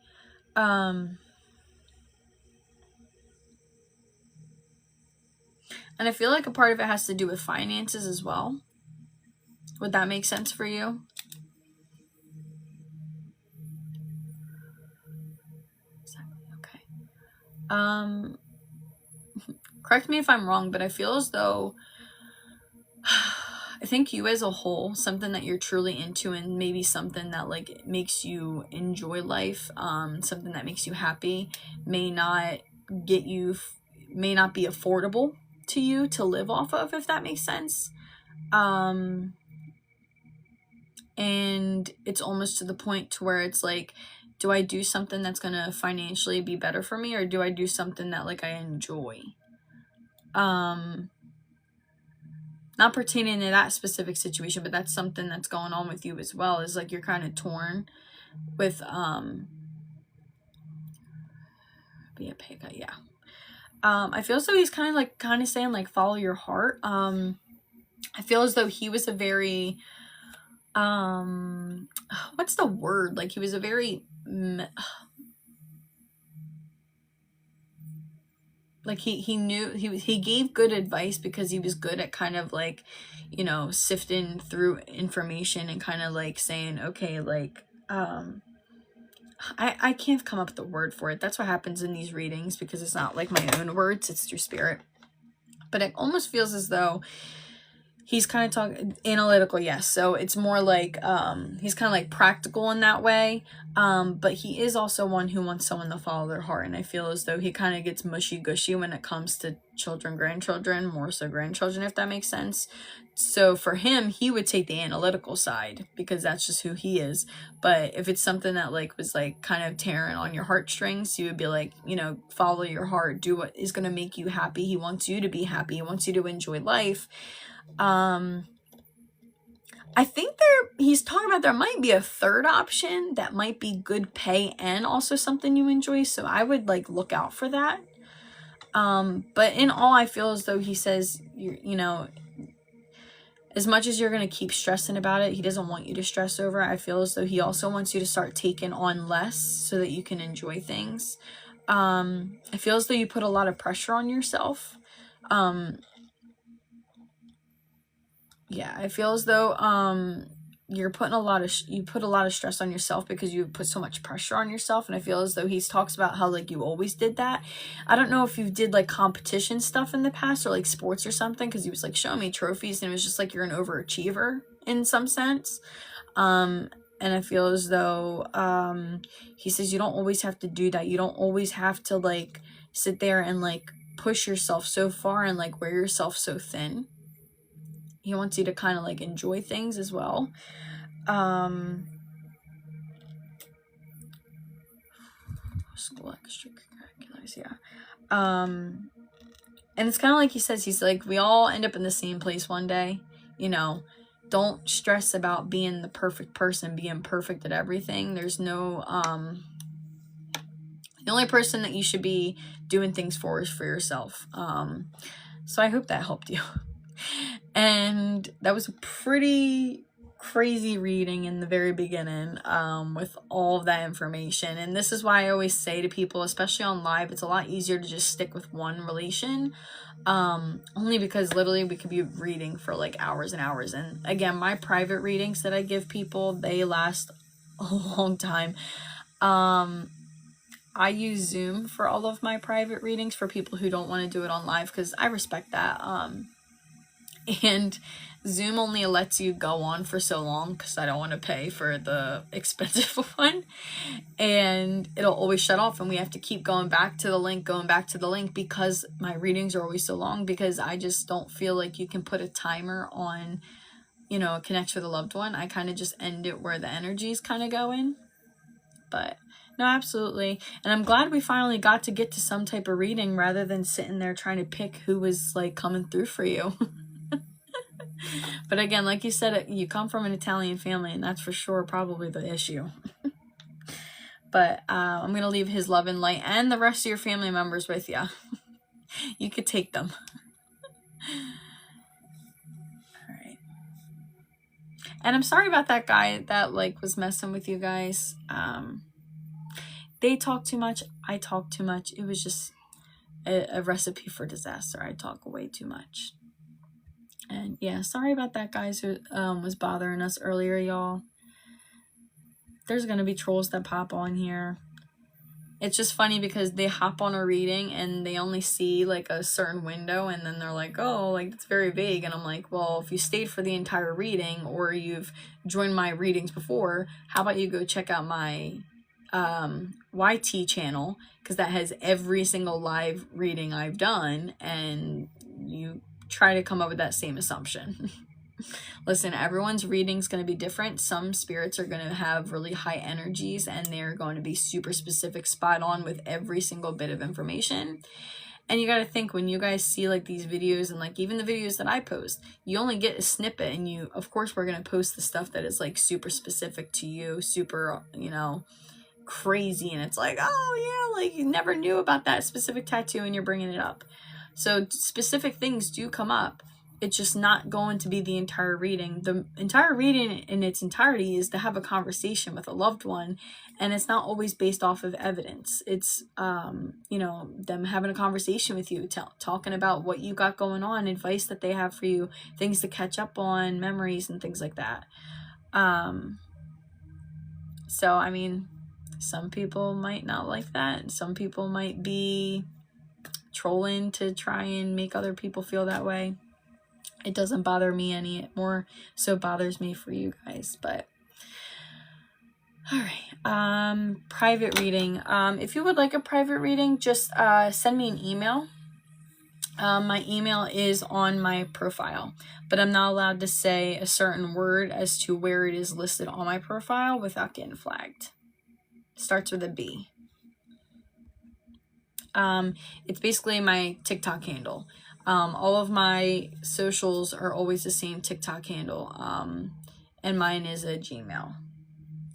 And I feel like a part of it has to do with finances as well. Would that make sense for you? Correct me if I'm wrong, but I feel as though I think you as a whole, something that you're truly into, and maybe something that like makes you enjoy life, something that makes you happy, may not be affordable to you to live off of, if that makes sense. And it's almost to the point to where it's like, do I do something that's gonna financially be better for me, or do I do something that like I enjoy? Not pertaining to that specific situation, but that's something that's going on with you as well, is like you're kind of torn with be a pay cut. Yeah. I feel as though he's kind of saying like follow your heart. I feel as though he was a very what's the word, like he was a very like he knew he gave good advice because he was good at kind of like, you know, sifting through information and kind of like saying, okay, like I can't come up with the word for it. That's what happens in these readings, because it's not like my own words, it's through spirit. But it almost feels as though he's kind of talking analytical, yes. So it's more like he's kind of like practical in that way. But he is also one who wants someone to follow their heart. And I feel as though he kind of gets mushy-gushy when it comes to children, grandchildren, more so grandchildren, if that makes sense. So for him, he would take the analytical side because that's just who he is. But if it's something that like was like kind of tearing on your heartstrings, you would be like, you know, follow your heart, do what is going to make you happy. He wants you to be happy. He wants you to enjoy life. I think he's talking about there might be a third option that might be good pay and also something you enjoy. So I would like look out for that. But in all, I feel as though he says, you know, as much as you're going to keep stressing about it, he doesn't want you to stress over it. I feel as though he also wants you to start taking on less so that you can enjoy things. I feel as though you put a lot of pressure on yourself. Yeah, I feel as though you put a lot of stress on yourself because you put so much pressure on yourself. And I feel as though he talks about how like you always did that. I don't know if you did like competition stuff in the past or like sports or something, because he was like showing me trophies and it was just like you're an overachiever in some sense. And I feel as though he says you don't always have to do that. You don't always have to like sit there and like push yourself so far and like wear yourself so thin. He wants you to kind of like enjoy things as well. School extracurriculars, yeah. And it's kind of like he says, he's like, we all end up in the same place one day, you know. Don't stress about being the perfect person, being perfect at everything. There's no, the only person that you should be doing things for is for yourself. So I hope that helped you. And that was a pretty crazy reading in the very beginning, with all of that information. And this is why I always say to people, especially on live, it's a lot easier to just stick with one relation, only because literally we could be reading for like hours and hours. And again, my private readings that I give people, they last a long time. I use Zoom for all of my private readings for people who don't want to do it on live, because I respect that. And Zoom only lets you go on for so long because I don't want to pay for the expensive one, and it'll always shut off and we have to keep going back to the link because my readings are always so long, because I just don't feel like you can put a timer on, you know, connect with a loved one. I kind of just end it where the energy's kind of going. But no, absolutely. And I'm glad we finally got to some type of reading rather than sitting there trying to pick who was like coming through for you. But again, like you said, you come from an Italian family, and that's for sure probably the issue. But I'm going to leave his love and light and the rest of your family members with you. You could take them. All right. And I'm sorry about that guy that like was messing with you guys. They talk too much. I talk too much. It was just a recipe for disaster. I talk way too much. And yeah, sorry about that guys who was bothering us earlier, y'all. There's gonna be trolls that pop on here. It's just funny because they hop on a reading and they only see like a certain window, and then they're like, oh, like it's very vague. And I'm like, well, if you stayed for the entire reading or you've joined my readings before, how about you go check out my YT channel, because that has every single live reading I've done, and you try to come up with that same assumption. Listen, everyone's reading's going to be different. Some spirits are going to have really high energies and they're going to be super specific, spot on with every single bit of information. And you got to think, when you guys see like these videos and like even the videos that I post, you only get a snippet, and you, of course, we're going to post the stuff that is like super specific to you, super, you know, crazy, and it's like, oh yeah, like you never knew about that specific tattoo and you're bringing it up. So specific things do come up. It's just not going to be the entire reading. The entire reading in its entirety is to have a conversation with a loved one, and it's not always based off of evidence. It's you know, them having a conversation with you, talking about what you got going on, advice that they have for you, things to catch up on, memories and things like that. So I mean, some people might not like that. Some people might be trolling to try and make other people feel that way. It doesn't bother me any more, so it bothers me for you guys. But all right, private reading. If you would like a private reading, just send me an email. My email is on my profile, but I'm not allowed to say a certain word as to where it is listed on my profile without getting flagged. Starts with a B. It's basically my TikTok handle. All of my socials are always the same TikTok handle. And mine is a Gmail.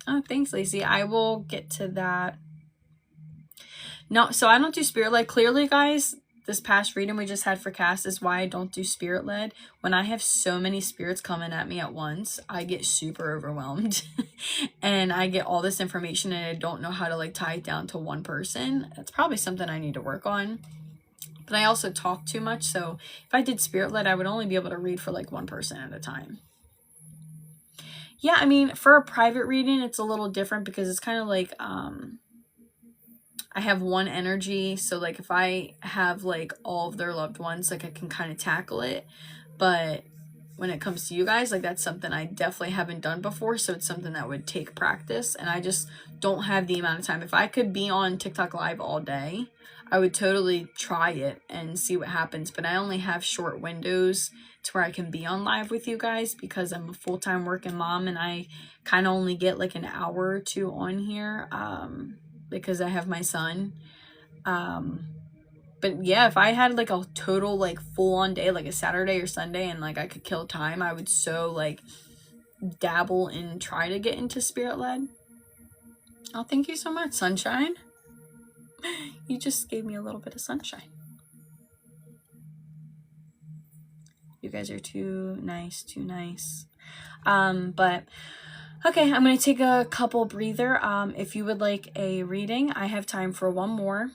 Oh, thanks, Lacey. I will get to that. No, so I don't do spirit led. Clearly, guys, this past reading we just had for Cass is why I don't do spirit led. When I have so many spirits coming at me at once, I get super overwhelmed and I get all this information and I don't know how to like tie it down to one person. That's probably something I need to work on. But I also talk too much, so if I did spirit led, I would only be able to read for like one person at a time. Yeah, I mean, for a private reading, it's a little different because it's kind of like I have one energy, so like if I have like all of their loved ones, like I can kind of tackle it. But when it comes to you guys, like that's something I definitely haven't done before, so it's something that would take practice, and I just don't have the amount of time. If I could be on TikTok live all day, I would totally try it and see what happens, but I only have short windows to where I can be on live with you guys because I'm a full-time working mom and I kind of only get like an hour or two on here because I have my son. But yeah, if I had like a total like full-on day, like a Saturday or Sunday, and like I could kill time, I would so like dabble and try to get into spirit led. Oh, thank you so much, Sunshine. You just gave me a little bit of sunshine. You guys are too nice, too nice. But okay, I'm going to take a couple breather. If you would like a reading, I have time for one more.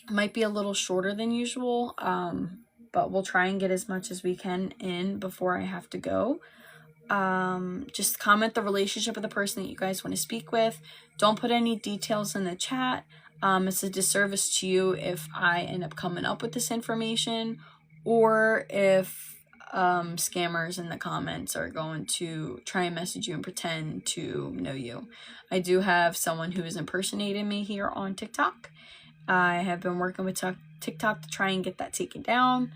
It might be a little shorter than usual, but we'll try and get as much as we can in before I have to go. Just comment the relationship of the person that you guys want to speak with. Don't put any details in the chat. It's a disservice to you if I end up coming up with this information, or if scammers in the comments are going to try and message you and pretend to know you. I do have someone who is impersonating me here on TikTok. I have been working with TikTok to try and get that taken down.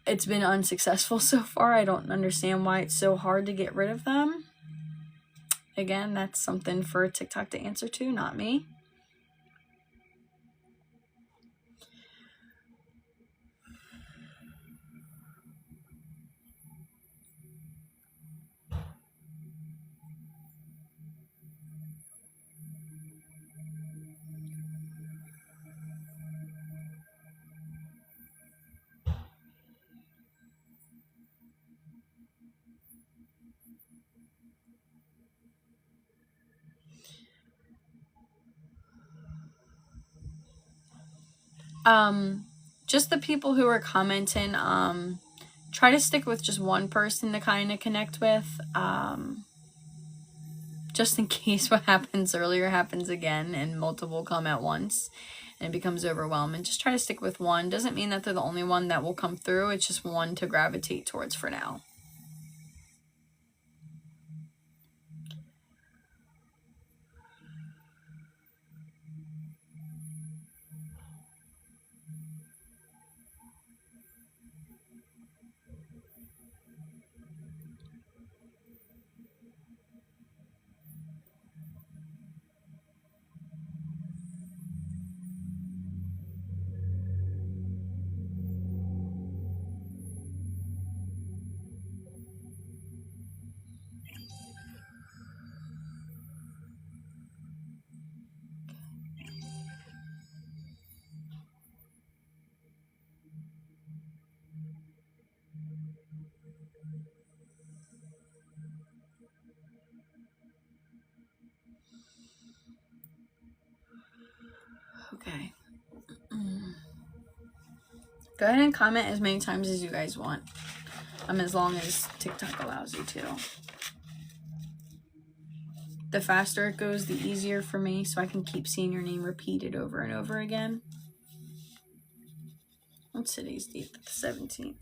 It's been unsuccessful so far. I don't understand why it's so hard to get rid of them. Again, that's something for TikTok to answer to, not me. Just the people who are commenting, try to stick with just one person to kind of connect with, just in case what happens earlier happens again and multiple come at once and it becomes overwhelming. Just try to stick with one. Doesn't mean that they're the only one that will come through. It's just one to gravitate towards for now. Okay. Go ahead and comment as many times as you guys want. As long as TikTok allows you to. The faster it goes, the easier for me, so I can keep seeing your name repeated over and over again. What's today's date? The 17th.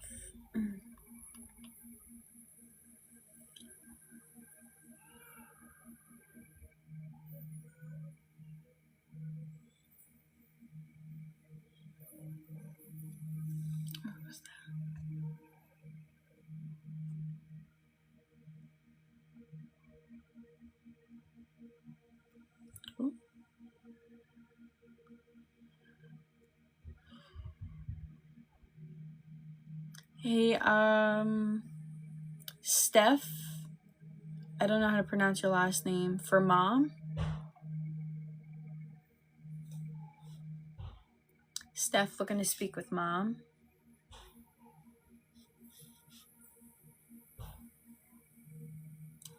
Hey, Steph. I don't know how to pronounce your last name. For mom? Steph looking to speak with mom.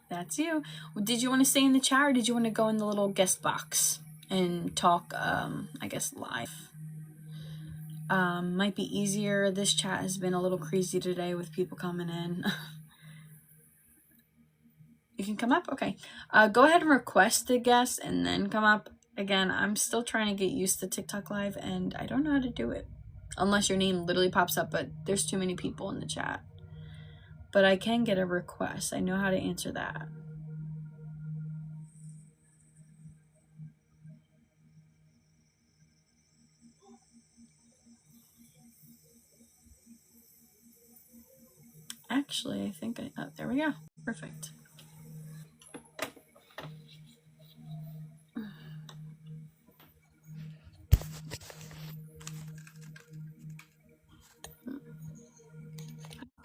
That's you. Did you want to stay in the chat or did you want to go in the little guest box and talk, I guess, live? Might be easier. This chat has been a little crazy today with people coming in. You can come up? Okay. Go ahead and request a guest and then come up. Again, I'm still trying to get used to TikTok Live and I don't know how to do it. Unless your name literally pops up, but there's too many people in the chat. But I can get a request. I know how to answer that. Actually, I think there we go. Perfect.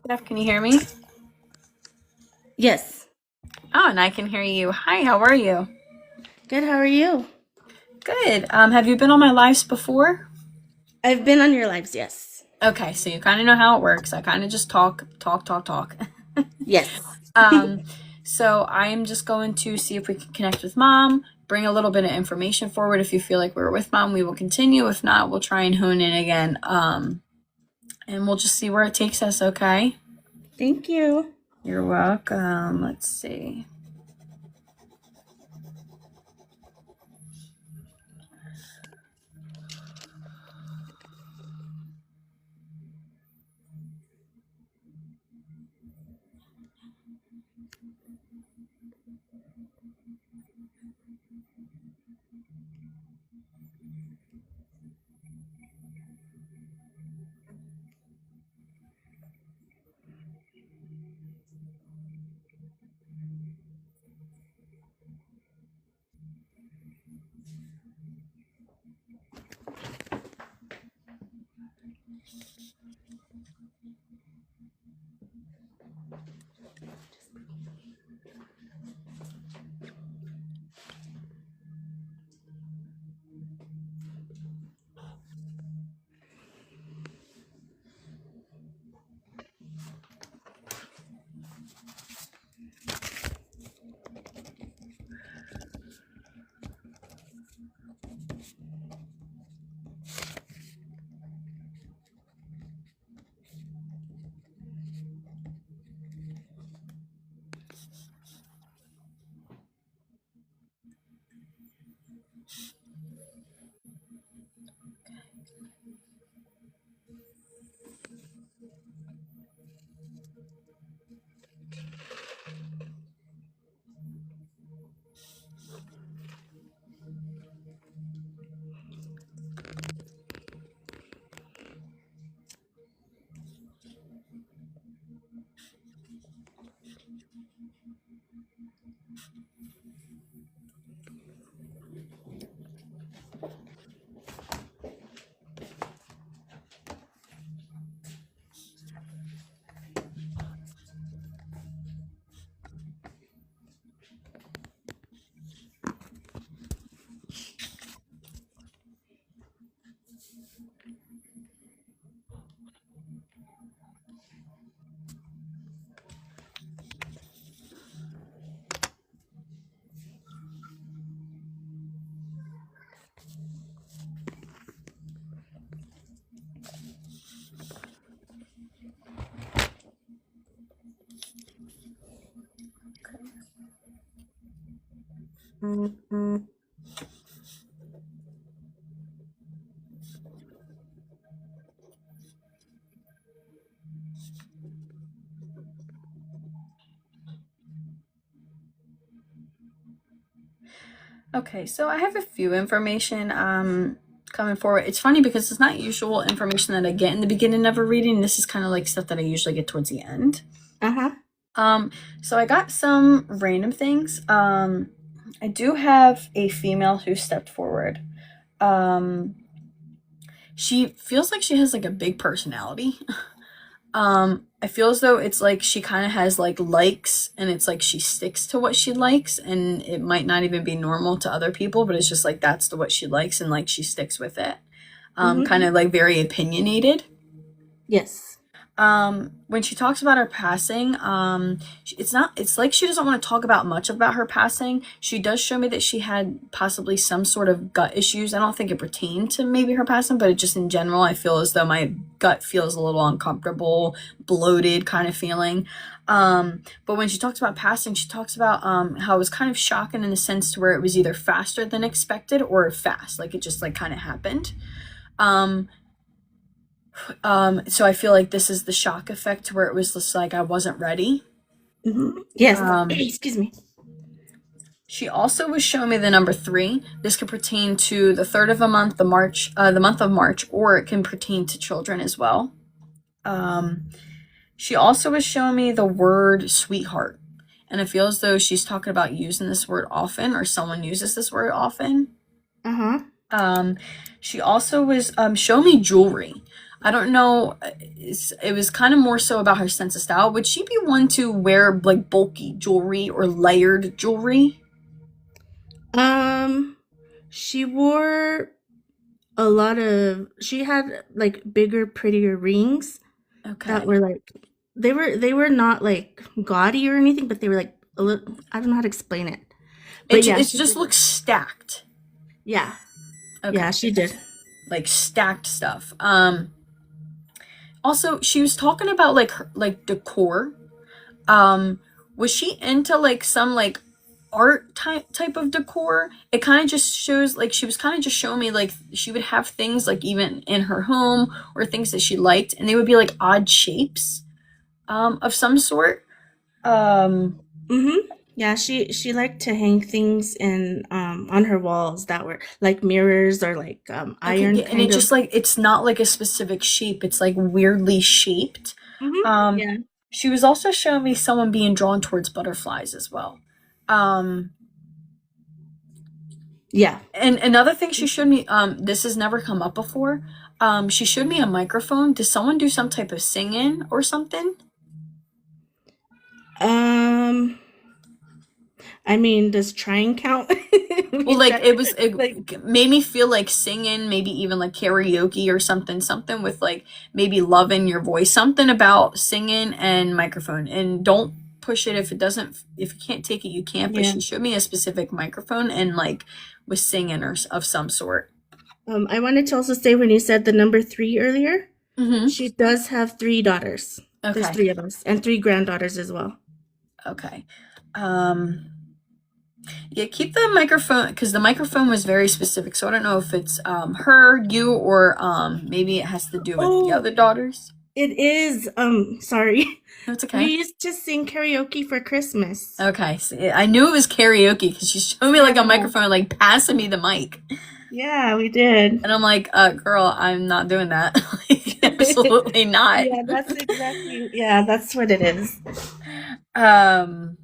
Steph, can you hear me? Yes. Oh, and I can hear you. Hi, how are you? Good, how are you? Good. Have you been on my lives before? I've been on your lives, yes. Okay, so you kind of know how it works. I kind of just talk. Yes. So I'm just going to see if we can connect with mom, bring a little bit of information forward. If you feel like we're with mom, we will continue. If not, we'll try and hone in again. And we'll just see where it takes us, okay? Thank you. You're welcome. Let's see. Okay, so I have a few information coming forward. It's funny because it's not usual information that I get in the beginning of a reading. This is kind of like stuff that I usually get towards the end. So I got some random things. I do have a female who stepped forward. She feels like she has like a big personality. I feel as though it's like she kind of has like likes, and it's like she sticks to what she likes, and it might not even be normal to other people, but it's just like that's what she likes, and like she sticks with it. Kind of like very opinionated. Yes. When she talks about her passing, it's like she doesn't want to talk about much about her passing. She does show me that she had possibly some sort of gut issues. I don't think it pertained to maybe her passing, but it just in general, I feel as though my gut feels a little uncomfortable, bloated kind of feeling. But when she talks about passing, she talks about how it was kind of shocking in the sense to where it was either faster than expected or fast, like it just like kind of happened. So I feel like this is the shock effect where it was just like I wasn't ready. Yes. Excuse me. She also was showing me the number 3. This could pertain to the 3rd of a month, the month of March, or it can pertain to children as well. She also was showing me the word sweetheart, and I feel as though she's talking about using this word often, or someone uses this word often. She also was showing me jewelry. I don't know. It was kind of more so about her sense of style. Would she be one to wear like bulky jewelry or layered jewelry? She wore she had like bigger, prettier rings that were like they were not like gaudy or anything, but they were like a little, I don't know how to explain it. But it just looks stacked. Yeah. Okay. Yeah, she did. Like stacked stuff. Also, she was talking about like decor. Was she into like some like art type of decor? It kind of just shows like she was kind of just showing me like she would have things like even in her home or things that she liked, and they would be like odd shapes of some sort. Yeah, she liked to hang things in on her walls that were like mirrors or like iron. Okay, and it just like it's not like a specific shape. It's like weirdly shaped. Yeah. She was also showing me someone being drawn towards butterflies as well. Yeah. And another thing she showed me, this has never come up before. She showed me a microphone. Did someone do some type of singing or something? I mean, does trying count? Well, like it made me feel like singing, maybe even like karaoke or something with like maybe love in your voice, something about singing and microphone. And don't push it if you can't take it, you can't. But she showed me a specific microphone and like was singing or of some sort. I wanted to also say when you said the number 3 earlier, she does have 3 daughters. Okay. There's 3 of us and 3 granddaughters as well. Okay. Yeah, keep the microphone because the microphone was very specific. So I don't know if it's her, you, or maybe it has to do with the Oh, other daughters. it is. Sorry. No, it's We okay. used to sing karaoke for Christmas. Okay, so I knew it was karaoke because she showed me like a Yeah. microphone, like passing me the mic, Yeah, we did. and I'm like, girl, I'm not doing that. Like, absolutely not. Yeah, that's exactly. Yeah, that's what it is. Um.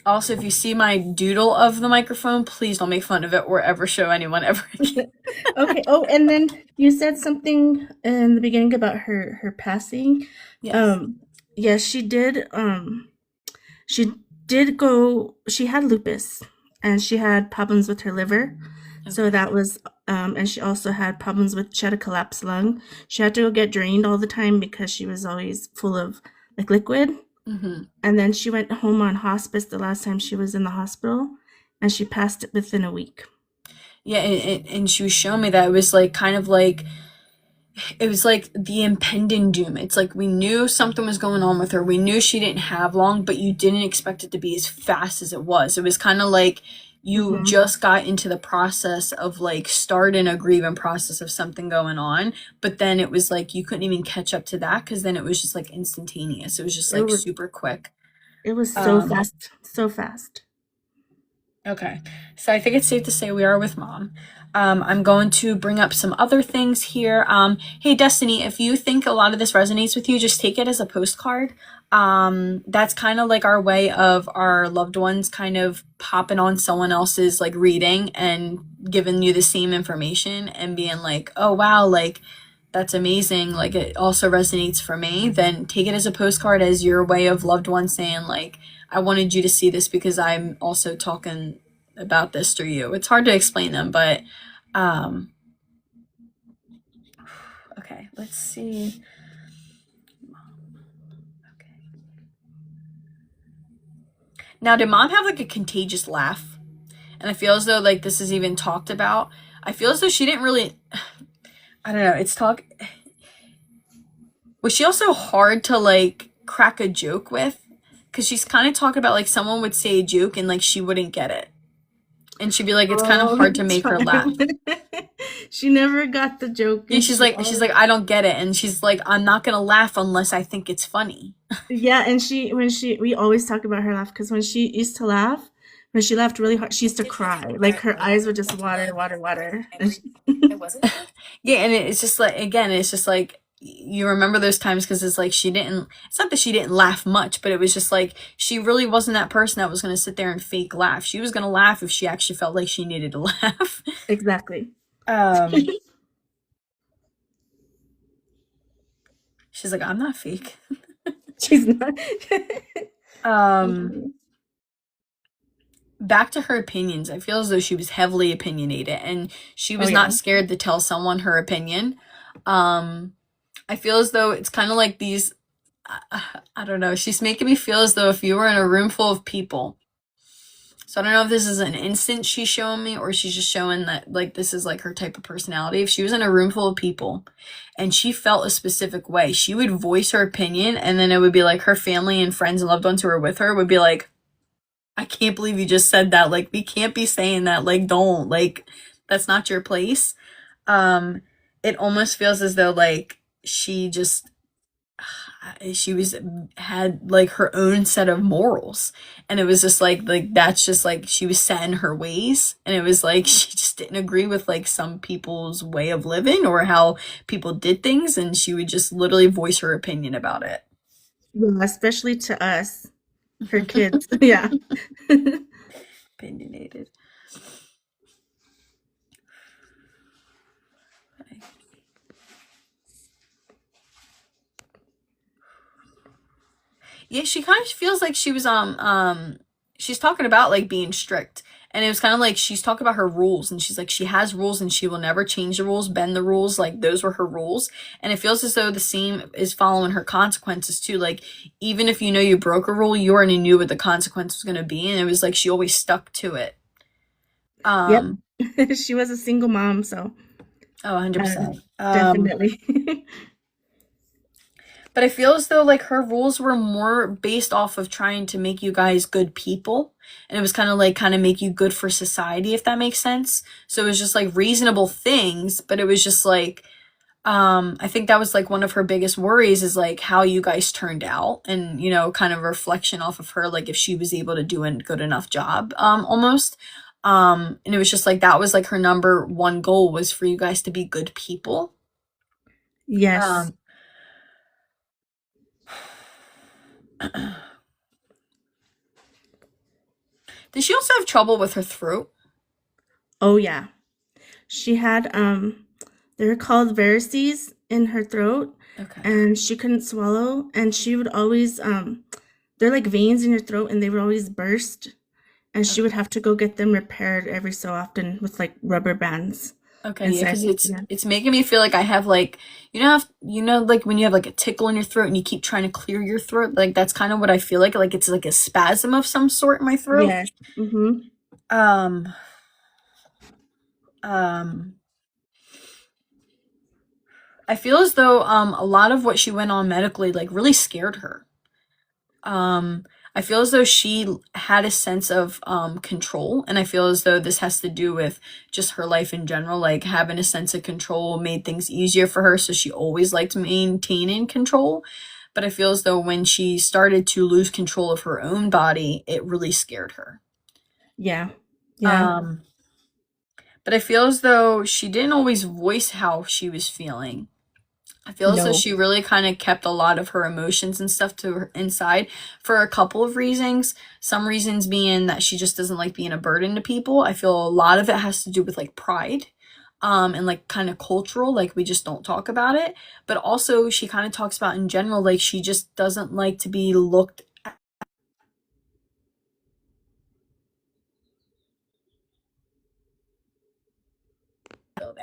Also, if you see my doodle of the microphone, please don't make fun of it or ever show anyone ever again. Okay. Oh, and then you said something in the beginning about her passing. Yes. Um, yes, she did go. She had lupus, and she had problems with her liver. So Okay. that was, and she also had problems with. She had a collapsed lung. She had to go get drained all the time because she was always full of like liquid. Mm-hmm. And then she went home on hospice the last time she was in the hospital, and she passed it within a week. Yeah, and she was showing me that it was like kind of like it was like the impending doom. It's like we knew something was going on with her. We knew she didn't have long, but you didn't expect it to be as fast as it was. It was kind of like you Hmm. just got into the process of like starting a grieving process of something going on, but then it was like you couldn't even catch up to that because then it was just like instantaneous. It was just It like was super quick. it was so Um, fast, so fast. Okay, so I think it's safe to say we are with mom. I'm going to bring up some other things here. Hey, Destiny, if you think a lot of this resonates with you, just take it as a postcard. That's kind of like our way of our loved ones kind of popping on someone else's like reading and giving you the same information and being like, oh, wow, like that's amazing. Like it also resonates for me. Then take it as a postcard as your way of loved one saying, like, I wanted you to see this because I'm also talking about this through you. It's hard to explain them, but um okay, let's see. Okay. Now, did mom have like a contagious laugh? And I feel as though like this is even talked about. I feel as though she didn't really I don't know, it's talk was she also hard to like crack a joke with? Cuz she's kind of talking about like someone would say a joke and like she wouldn't get it. And she'd be like, it's kind of All hard to the make her laugh. time. She never got the joke, Yeah, and she she's always, like, I don't get it. And she's like, I'm not gonna laugh unless I think it's funny. yeah, and she when she we always talk about her laugh because when she used to laugh, when she laughed really hard, she used to cry. Like her eyes would just water, water, water. And Yeah, and it's just like again, it's just like you remember those times because it's like she didn't. It's not that she didn't laugh much, but it was just like she really wasn't that person that was gonna sit there and fake laugh. She was gonna laugh if she actually felt like she needed to laugh. exactly. Um, she's like, I'm not fake. She's not. Um, back to her opinions. I feel as though she was heavily opinionated and she Oh was yeah. not scared to tell someone her opinion. Um, I feel as though it's kind of like these. I don't know. She's making me feel as though if you were in a room full of people. So I don't know if this is an instance she's showing me or she's just showing that like this is like her type of personality. If she was in a room full of people and she felt a specific way, she would voice her opinion and then it would be like her family and friends and loved ones who were with her would be like, I can't believe you just said that. Like, we can't be saying that. Like, don't. Like, that's not your place. Um, it almost feels as though like she just she was had like her own set of morals and it was just like that's just like she was set in her ways and it was like she just didn't agree with like some people's way of living or how people did things and she would just literally voice her opinion about it. Yeah, especially to us, her kids. Yeah. Opinionated. Okay. Yeah, she kind of feels like she was she's talking about like being strict. And it was kind of like she's talking about her rules and she's like she has rules and she will never change the rules, bend the rules, like those were her rules. And it feels as though the same is following her consequences too. Like even if you know you broke a rule, you already knew what the consequence was going to be and it was like she always stuck to it. Yep. Um She was a single mom, so oh, uh, 100%. definitely. But But I feel as though like her rules were more based off of trying to make you guys good people. And it was kind of like kind of make you good for society, if that makes sense. So it was just like reasonable things, but it was just like I think that was like one of her biggest worries is like how you guys turned out and kind of reflection off of her like if she was able to do a good enough job almost. And it was just like that was like her number one goal was for you guys to be good people. Yes. Um Did she also have trouble with her throat? Oh yeah. She had they're called varices in her throat, Okay. and she couldn't swallow, and she would always they're like veins in your throat, and they would always burst, and she would Okay. have to go get them repaired every so often with like rubber bands Okay, yeah, inside. because it's Yeah. it's making me feel like I have like like when you have like a tickle in your throat and you keep trying to clear your throat, like that's kind of what I feel like it's like a spasm of some sort in my throat. Yes. Mm-hmm. Um, um, I feel as though a lot of what she went on medically like really scared her. Um, I feel as though she had a sense of control, and I feel as though this has to do with just her life in general. Like having a sense of control made things easier for her, so she always liked maintaining control. But I feel as though when she started to lose control of her own body, it really scared her. Yeah. Yeah. Um, but I feel as though she didn't always voice how she was feeling. I feel as though No. she really kind of kept a lot of her emotions and stuff to her inside for a couple of reasons. Some reasons being that she just doesn't like being a burden to people. I feel a lot of it has to do with like pride, and like kind of cultural, like we just don't talk about it. But also she kind of talks about in general, like she just doesn't like to be looked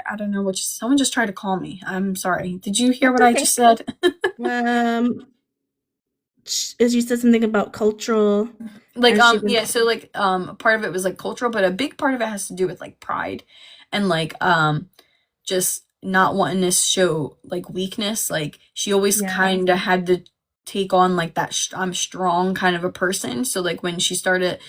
I don't know which someone just tried to call me. I'm sorry. Did you hear That's what I okay. just said? Um, as you said something about cultural, Like and she was yeah, so like part of it was like cultural, but a big part of it has to do with like pride and like just not wanting to show like weakness. Like she always yeah, kind of had to take on like that I'm strong kind of a person. So like when she started,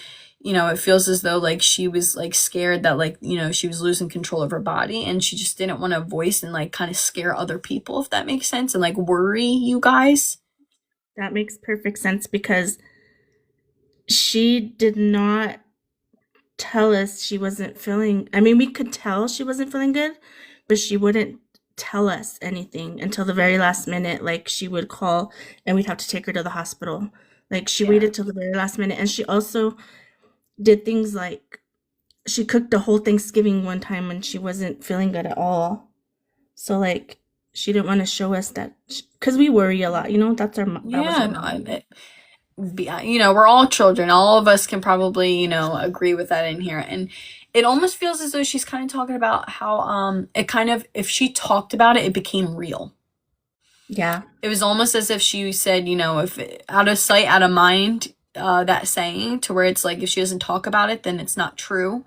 it feels as though like she was like scared that like, she was losing control of her body and she just didn't want to voice and like kind of scare other people, if that makes sense, and like worry you guys. that makes perfect sense because she did not tell us she wasn't feeling. I mean, we could tell she wasn't feeling good, but she wouldn't tell us anything until the very last minute. Like she would call and we'd have to take her to the hospital. Like she Yeah. waited till the very last minute, and she also did things like she cooked the whole Thanksgiving one time when she wasn't feeling good at all. So like she didn't want to show us that because we worry a lot, That's that was Yeah, our no, mom. we're all children. All of us can probably, agree with that in here. And it almost feels as though she's kind of talking about how it kind of if she talked about it, it became real. Yeah, It was almost as if she said, if out of sight, out of mind, that saying to where it's like if she doesn't talk about it, then it's not true.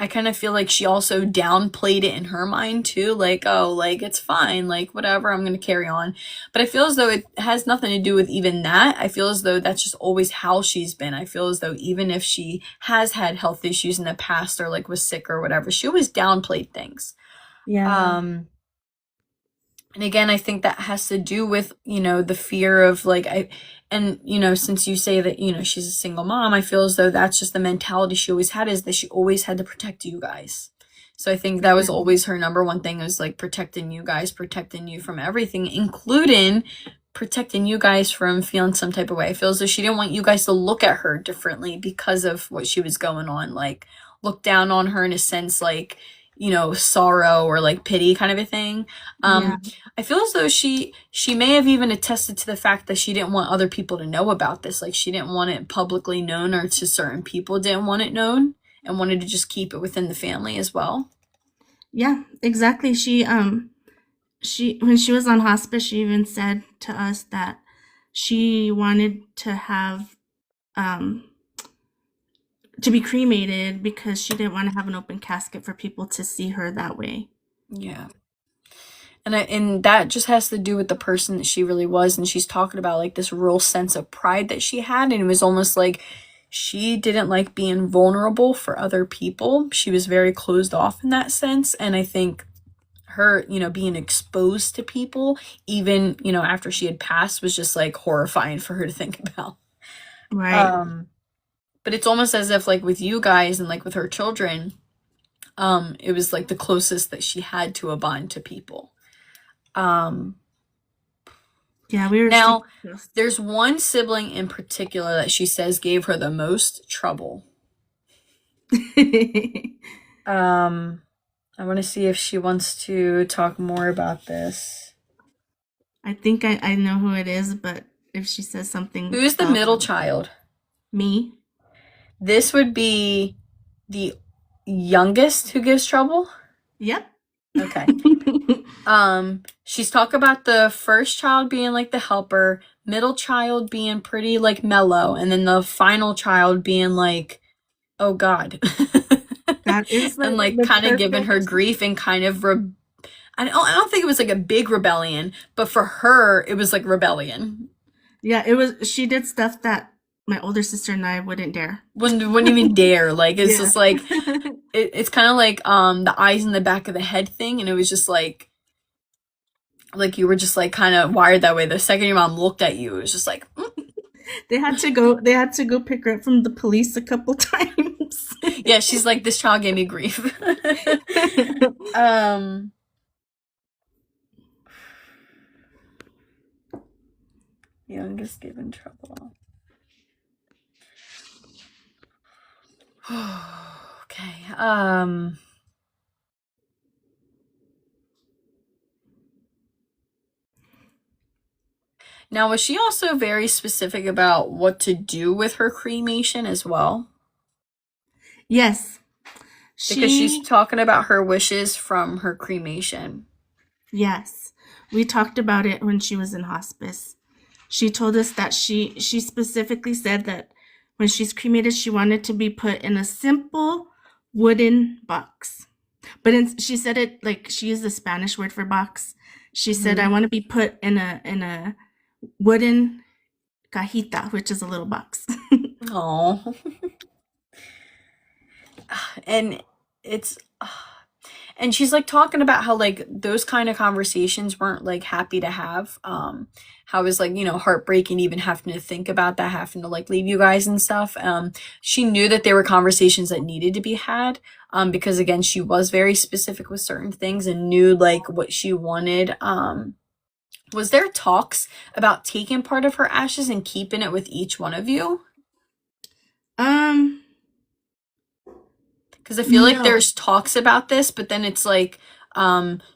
I kind of feel like she also downplayed it in her mind too, like, oh, like it's fine, like whatever, I'm gonna carry on. But I feel as though it has nothing to do with even that. I feel as though that's just always how she's been. I feel as though even if she has had health issues in the past or like was sick or whatever, she always downplayed things. yeah, Um, and again, I think that has to do with, the fear of like and since you say that, she's a single mom, I feel as though that's just the mentality she always had is that she always had to protect you guys. So I think that was yeah, always her number one thing was like protecting you guys, protecting you from everything, including protecting you guys from feeling some type of way. I feel as though she didn't want you guys to look at her differently because of what she was going on, like look down on her in a sense like, sorrow or like pity kind of a thing. yeah, I feel as though she may have even attested to the fact that she didn't want other people to know about this. Like she didn't want it publicly known or to certain people didn't want it known and wanted to just keep it within the family as well. yeah, exactly. She when she was on hospice, she even said to us that she wanted to have um to be cremated because she didn't want to have an open casket for people to see her that way. Yeah. And that just has to do with the person that she really was. And she's talking about like this real sense of pride that she had. And it was almost like she didn't like being vulnerable for other people. She was very closed off in that sense. And I think her, being exposed to people, even, after she had passed, was just like horrifying for her to think about. Right. But it's almost as if like with you guys and like with her children, it was like the closest that she had to a bond to people. Yeah, we were Now, super close. there's one sibling in particular that she says gave her the most trouble. I want to see if she wants to talk more about this. I think I know who it is, but if she says something Who's the about middle child? me. This would be the youngest who gives trouble? Yep. Okay. She's talking about the first child being like the helper, middle child being pretty like mellow, and then the final child being like, oh God. That is And like the kind of giving her perfect- grief and kind of I don't think it was like a big rebellion, but for her it was like rebellion. Yeah, it was. She did stuff that my older sister and I wouldn't dare. Wouldn't even dare. Like it's Yeah. just like it's kind of like the eyes in the back of the head thing, and it was just like you were just like kind of wired that way. The second your mom looked at you, it was just like They had to go. They had to go pick her up from the police a couple times. yeah, she's like, this child gave me grief. Youngest given trouble. Okay. Now, was she also very specific about what to do with her cremation as well? Yes. Because she's talking about her wishes from her cremation. Yes. We talked about it when she was in hospice. She told us that she specifically said that when she's cremated, she wanted to be put in a simple wooden box. But she said it like she used the Spanish word for box. She said, I want to be put in a wooden cajita, which is a little box. Oh. And it's and she's like talking about how like those kind of conversations weren't like happy to have. How it was like, heartbreaking even having to think about that, having to like leave you guys and stuff. She knew that there were conversations that needed to be had. Because again, she was very specific with certain things and knew like what she wanted. Was there talks about taking part of her ashes and keeping it with each one of you? Because I feel like No. there's talks about this, but then it's like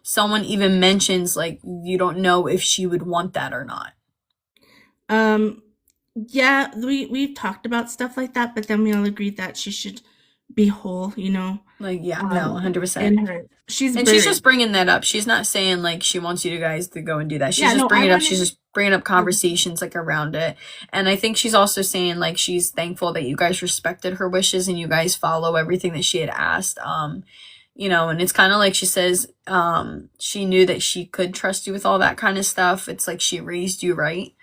someone even mentions like you don't know if she would want that or not. Yeah, we've talked about stuff like that, but then we all agreed that she should be whole, Like, yeah, no, 100%. in her. She's And buried. she's just bringing that up. She's not saying like she wants you guys to go and do that. She's Yeah, just no, bringing I it up. She's wanted- just bringing up conversations like around it. And I think she's also saying like she's thankful that you guys respected her wishes and you guys follow everything that she had asked. And it's kind of like she says she knew that she could trust you with all that kind of stuff. It's like she raised you right.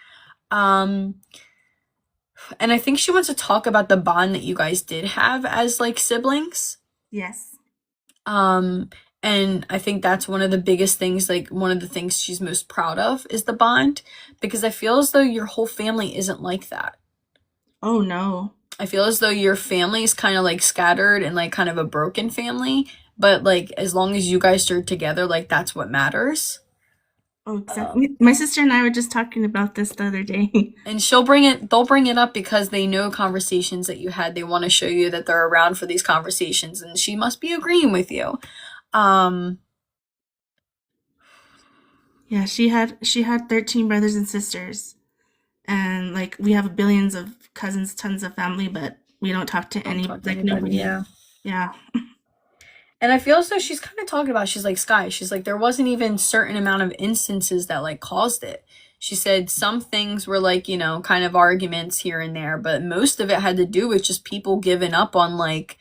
And I think she wants to talk about the bond that you guys did have as like siblings. Yes. And I think that's one of the biggest things, like one of the things she's most proud of is the bond, because I feel as though your whole family isn't like that. Oh no. I feel as though your family is kind of like scattered and like kind of a broken family, but like as long as you guys are together, like that's what matters. Oh, exactly. My sister and I were just talking about this the other day. And they'll bring it up because they know conversations that you had. They want to show you that they're around for these conversations, and she must be agreeing with you. Yeah, she had 13 brothers and sisters. And like we have billions of cousins, tons of family, but we don't talk to nobody. Yeah. Yeah. And I feel as though she's kind of talking about, she's like, Sky, she's like, there wasn't even certain amount of instances that like caused it. She said some things were like, kind of arguments here and there, but most of it had to do with just people giving up on like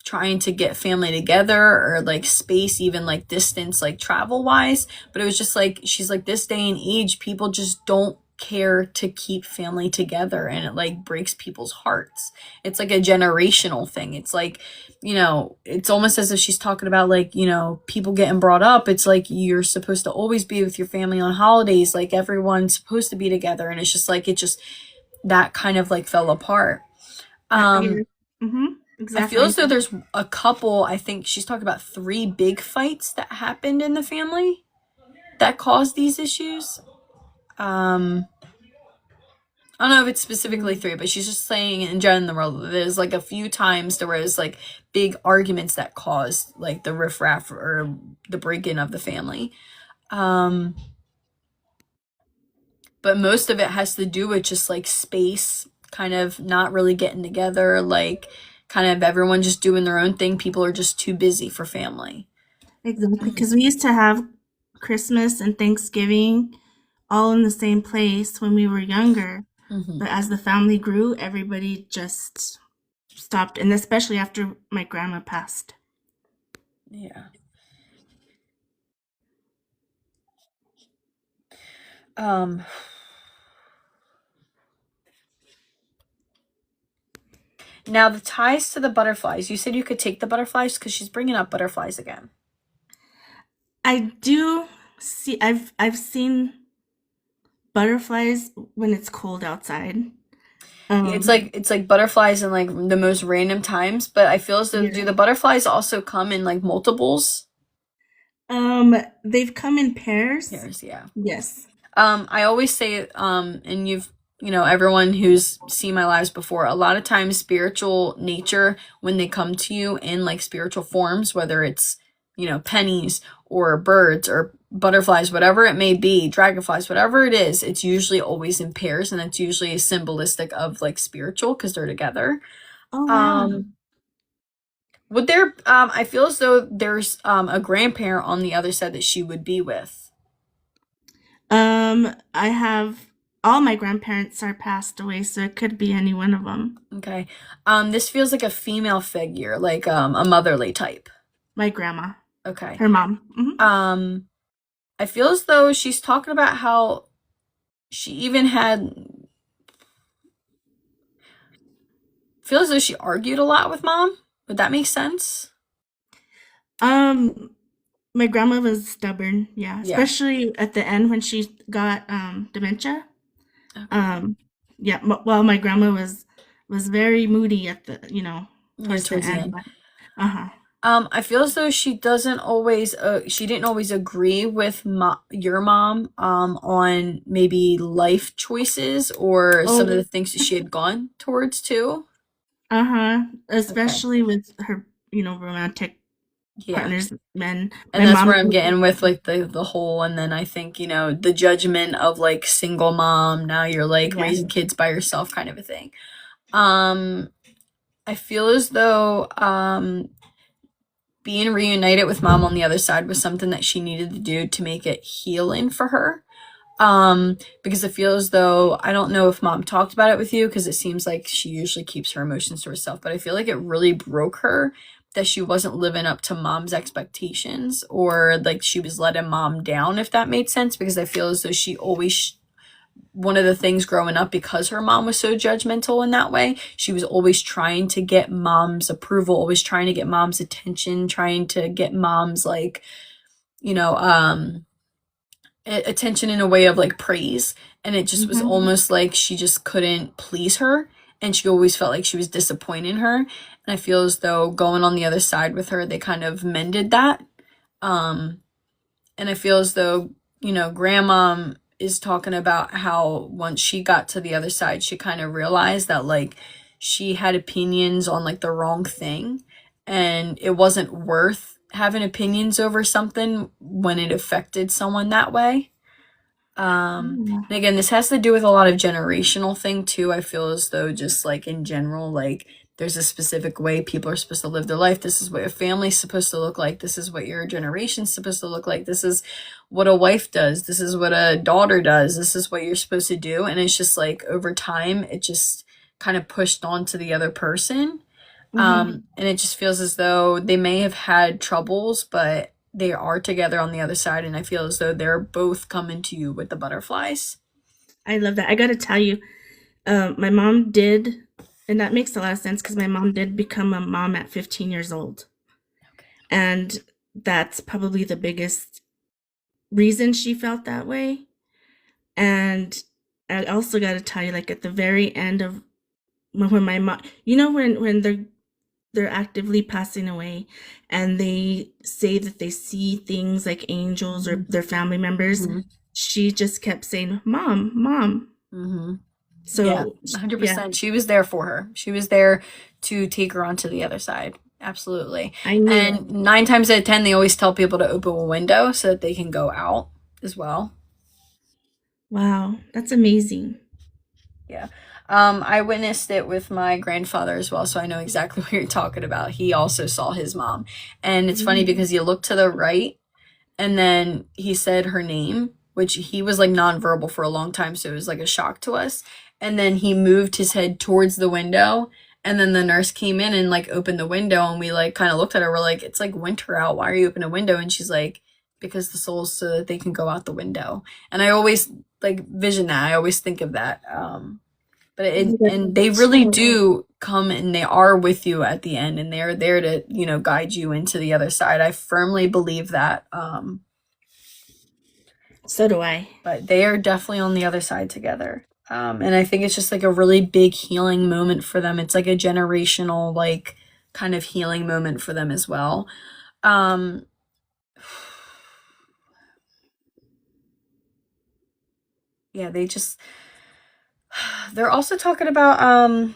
trying to get family together, or like space, even like distance, like travel wise. But it was just like, she's like, this day and age, people just don't care to keep family together, and it like breaks people's hearts. It's like a generational thing. It's like, it's almost as if she's talking about like, people getting brought up. It's like, you're supposed to always be with your family on holidays, like everyone's supposed to be together, and it's just like, it just, that kind of like fell apart. Yeah. I feel Exactly. as though there's a couple, I think she's talking about 3 big fights that happened in the family that caused these issues. I don't know if it's specifically 3, but she's just saying in general, there's like a few times there was like big arguments that caused like the riffraff or the break-in of the family. But most of it has to do with just like space, kind of not really getting together, like kind of everyone just doing their own thing. People are just too busy for family. Exactly. Because we used to have Christmas and Thanksgiving all in the same place when we were younger. Mm-hmm. But as the family grew, everybody just stopped. And especially after my grandma passed. Yeah. Now the ties to the butterflies. You said you could take the butterflies because she's bringing up butterflies again. I do see, I've seen butterflies when it's cold outside. It's like butterflies in like the most random times, but I feel as though, do Yeah. the butterflies also come in like multiples? They've come in pairs. Pairs, yeah. Yes. I always say, and everyone who's seen my lives before, a lot of times spiritual nature, when they come to you in like spiritual forms, whether it's, pennies or birds or butterflies, whatever it may be, dragonflies, whatever it is, it's usually always in pairs, and it's usually symbolistic of like spiritual because they're together. Oh, wow. Would there, I feel as though there's a grandparent on the other side that she would be with. I have all my grandparents are passed away, so it could be any one of them. Okay. This feels like a female figure, like a motherly type. My grandma, Okay. her mom. I feel as though she's talking about how she even had, feels as though she argued a lot with mom. Would that make sense? Um, my grandma was stubborn, yeah, Yeah. especially at the end when she got dementia. Okay. Yeah, well, my grandma was very moody at the, towards the Towards the end. end. Uh-huh. I feel as though she didn't always agree with your mom, on maybe life choices or some of the Oh, things that she had gone towards too. uh-huh. Okay. Especially with her, romantic Yeah. partners, men. And My that's mom, where I'm getting with like the whole, and then I think, the judgment of like single mom, now you're like yeah. raising kids by yourself kind of a thing. I feel as though being reunited with mom on the other side was something that she needed to do to make it healing for her. Because I feel as though, I don't know if mom talked about it with you, because it seems like she usually keeps her emotions to herself, but I feel like it really broke her that she wasn't living up to mom's expectations, or like she was letting mom down, if that made sense, because I feel as though she always, one of the things growing up, because her mom was so judgmental in that way, she was always trying to get mom's approval, always trying to get mom's attention, trying to get mom's like, attention in a way of like praise, and it just was Mhm. almost like she just couldn't please her, and she always felt like she was disappointing her. And I feel as though going on the other side with her, they kind of mended that. And I feel as though, grandma is talking about how once she got to the other side, she kind of realized that like she had opinions on like the wrong thing, and it wasn't worth having opinions over something when it affected someone that way. And again, this has to do with a lot of generational thing too. I feel as though just like in general, like there's a specific way people are supposed to live their life. This is what your family's supposed to look like. This is what your generation's supposed to look like. This is what a wife does. This is what a daughter does. This is what you're supposed to do. And it's just like over time, it just kind of pushed on to the other person. Mm-hmm. And it just feels as though they may have had troubles, but they are together on the other side, and I feel as though they're both coming to you with the butterflies. I love that. I got to tell you, my mom did, and that makes a lot of sense because my mom did become a mom at 15 years old. And that's probably the biggest reason she felt that way. And I also got to tell you, like at the very end of when my mom, when they're actively passing away, and they say that they see things like angels or their family members, Mm-hmm. she just kept saying, "Mom, mom." Mm-hmm. Yeah, So yeah, 100%. She was there for her. She was there to take her onto the other side. Absolutely. I knew it. And 9 times out of 10, they always tell people to open a window so that they can go out as well. Wow, that's amazing. Yeah. I witnessed it with my grandfather as well, so I know exactly what you're talking about. He also saw his mom. And it's funny Mm. because he looked to the right and then he said her name, which he was like nonverbal for a long time, so it was like a shock to us. And then he moved his head towards the window, and then the nurse came in and like opened the window, and we like kind of looked at her. We're like, "It's like winter out. Why are you opening a window?" And she's like, "Because the souls so that they can go out the window." And I always like vision that. I always think of that. But it and they really do come and they are with you at the end, and they're there to guide you into the other side. I firmly believe that. So do I. But they are definitely on the other side together. And I think it's just like a really big healing moment for them. It's like a generational, like, kind of healing moment for them as well. Um, yeah, they're also talking about,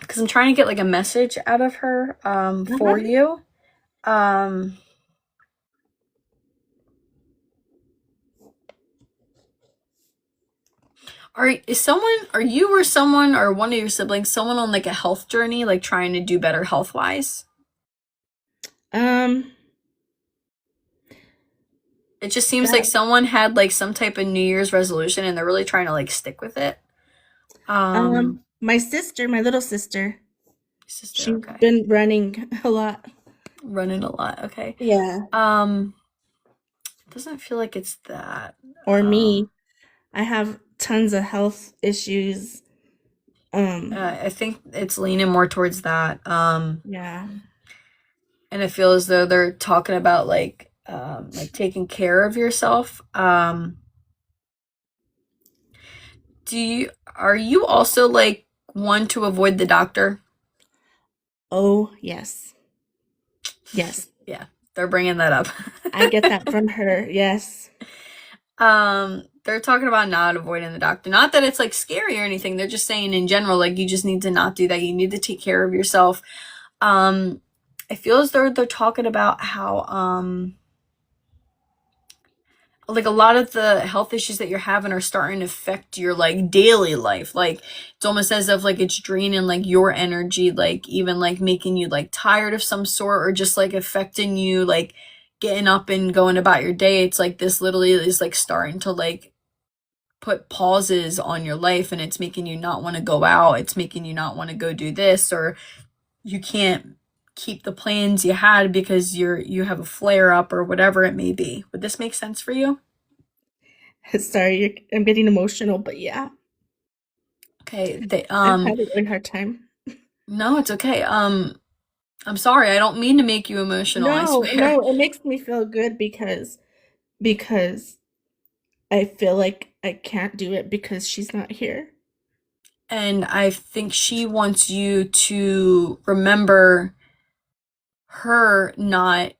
because I'm trying to get like a message out of her, for Uh-huh. you. Um, are you or someone or one of your siblings someone on like a health journey, like trying to do better health wise? Um, It just seems like that, someone had like some type of New Year's resolution and they're really trying to like stick with it. my sister, my little sister, Sister, she's okay. been running a lot. Running a lot, okay. Yeah. Um, doesn't feel like it's that. Or Um, me. I have tons of health issues. Um, I think it's leaning more towards that. yeah. And I feel as though they're talking about like taking care of yourself. Are you also like one to avoid the doctor? Oh, yes. Yes. Yeah, they're bringing that up. I get that from her. Yes. They're talking about not avoiding the doctor. Not that it's like scary or anything. They're just saying in general, like you just need to not do that. You need to take care of yourself. Um, I feel as though they're talking about how like a lot of the health issues that you're having are starting to affect your like daily life. Like it's almost as if like it's draining like your energy, like even like making you like tired of some sort or just like affecting you like getting up and going about your day. It's like this literally is like starting to like put pauses on your life, and it's making you not want to go out. It's making you not want to go do this, or you can't keep the plans you had because you have a flare up or whatever it may be. Would this make sense for you? Sorry, I'm getting emotional, but yeah, Okay, I've had a really hard time. no, it's okay. I'm sorry. I don't mean to make you emotional, I No, swear. no, it makes me feel good because I feel like I can't do it because she's not here. And I think she wants you to remember her not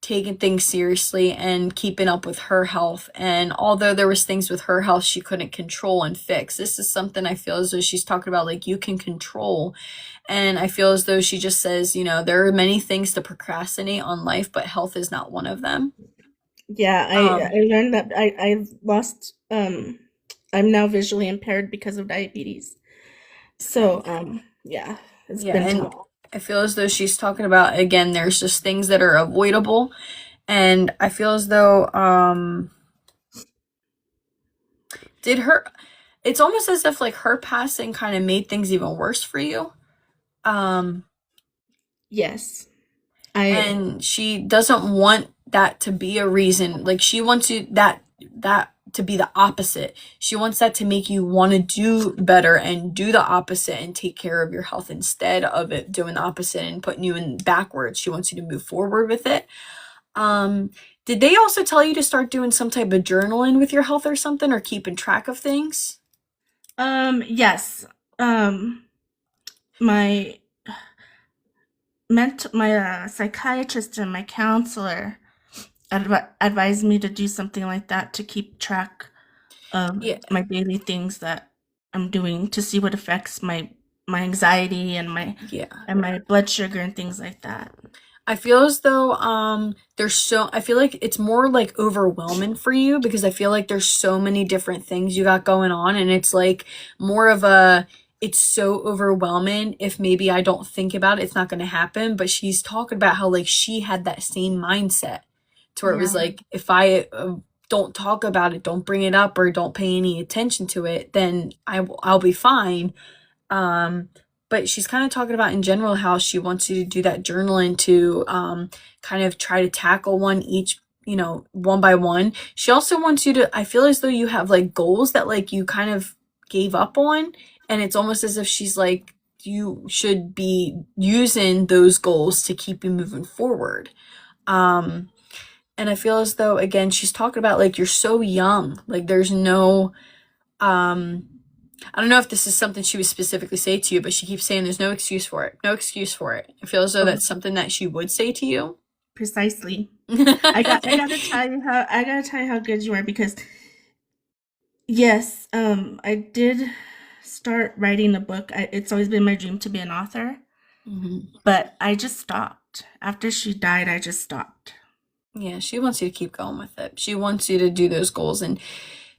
taking things seriously and keeping up with her health. And although there was things with her health she couldn't control and fix, this is something I feel as though she's talking about like you can control. And I feel as though she just says, there are many things to procrastinate on life, but health is not one of them. Yeah, Um, I learned that I lost I'm now visually impaired because of diabetes. So, okay. yeah, it's Yeah, been and tough. I feel as though she's talking about again, there's just things that are avoidable. And I feel as though did her it's almost as if like her passing kind of made things even worse for you. Um Yes. I And she doesn't want that to be a reason. Like she wants you that to be the opposite. She wants that to make you want to do better and do the opposite and take care of your health instead of it doing the opposite and putting you in backwards. She wants you to move forward with it. Um, did they also tell you to start doing some type of journaling with your health or something, or keeping track of things? yes. My psychiatrist and my counselor advised me to do something like that to keep track of Yeah, my daily things that I'm doing to see what affects my anxiety yeah. and my blood sugar and things like that. I feel as though I feel like it's more like overwhelming for you because I feel like there's so many different things you got going on, and it's like more of a it's so overwhelming. If maybe I don't think about it, it's not going to happen. But she's talking about how like she had that same mindset to where it was Yeah. like if I don't talk about it, don't bring it up, or don't pay any attention to it, then I'll be fine. um, but she's kind of talking about in general how she wants you to do that journaling to kind of try to tackle one each, one by one. She also wants you to, I feel as though you have like goals that like you kind of gave up on. And it's almost as if she's like, you should be using those goals to keep you moving forward. Um, and I feel as though, again, she's talking about like you're so young. Like there's no, um, I don't know if this is something she would specifically say to you, but she keeps saying there's no excuse for it. No excuse for it. I feel as though Oh, that's something that she would say to you. precisely. I gotta tell you how good you are because yes, I did start writing a book. It's always been my dream to be an author, Mhm. but I just stopped. After she died, I just stopped. Yeah, she wants you to keep going with it. She wants you to do those goals. And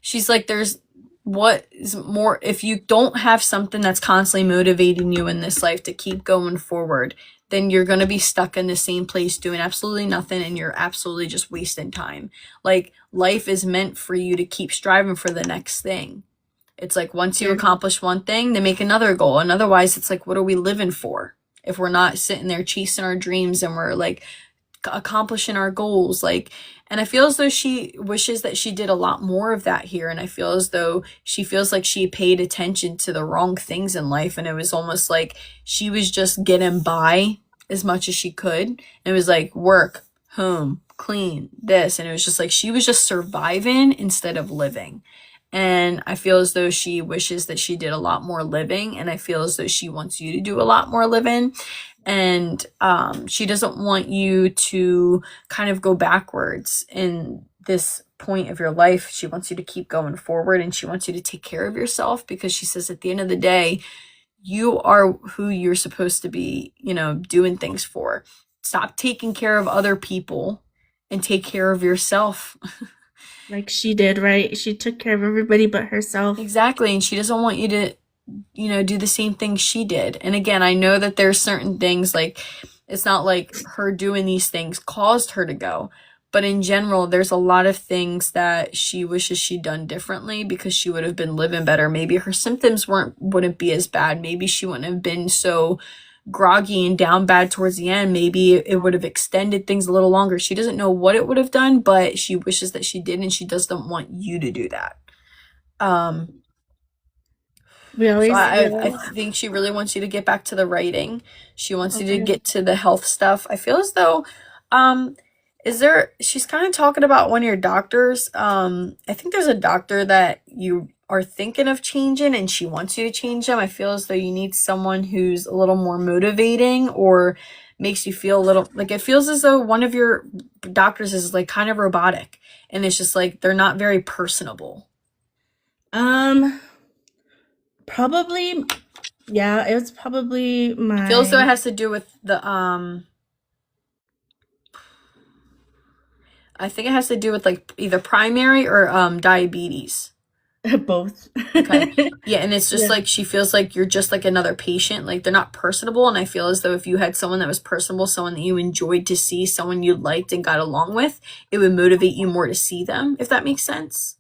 she's like, there's what is more, if you don't have something that's constantly motivating you in this life to keep going forward, then you're going to be stuck in the same place doing absolutely nothing and you're absolutely just wasting time. Like, life is meant for you to keep striving for the next thing. It's like once you Yeah. accomplish one thing, then make another goal. And otherwise, it's like, what are we living for? If we're not sitting there chasing our dreams and we're like accomplishing our goals, like, and I feel as though she wishes that she did a lot more of that here. And I feel as though she feels like she paid attention to the wrong things in life. And it was almost like she was just getting by as much as she could. And it was like work, home, clean, this. And it was just like she was just surviving instead of living. And I feel as though she wishes that she did a lot more living. And I feel as though she wants you to do a lot more living. And she doesn't want you to kind of go backwards in this point of your life. She wants you to keep going forward, and she wants you to take care of yourself because she says at the end of the day, you are who you're supposed to be, doing things for. Stop taking care of other people and take care of yourself. Like she did, right? She took care of everybody but herself. Exactly. And she doesn't want you to do the same thing she did. And again, I know that there's certain things like it's not like her doing these things caused her to go, but in general, there's a lot of things that she wishes she'd done differently because she would have been living better. Maybe her symptoms wouldn't be as bad. Maybe she wouldn't have been so groggy and down bad towards the end. Maybe it would have extended things a little longer. She doesn't know what it would have done, but she wishes that she did, and she doesn't want you to do that. Um, We so always, we I always, think she really wants you to get back to the writing. She wants you to okay. get to the health stuff. I feel as though, um, she's kind of talking about one of your doctors. I think there's a doctor that you are thinking of changing and she wants you to change them. I feel as though you need someone who's a little more motivating or makes you feel a little like it feels as though one of your doctors is like kind of robotic and it's just like they're not very personable. Um, Probably, yeah, it was probably I feel as though it my has to do with the I think it has to do with like either primary or diabetes. both. Okay. Yeah, and it's just Yeah. like she feels like you're just like another patient. Like they're not personable. And I feel as though if you had someone that was personable, someone that you enjoyed to see, someone you liked and got along with, it would motivate you more to see them, if that makes sense.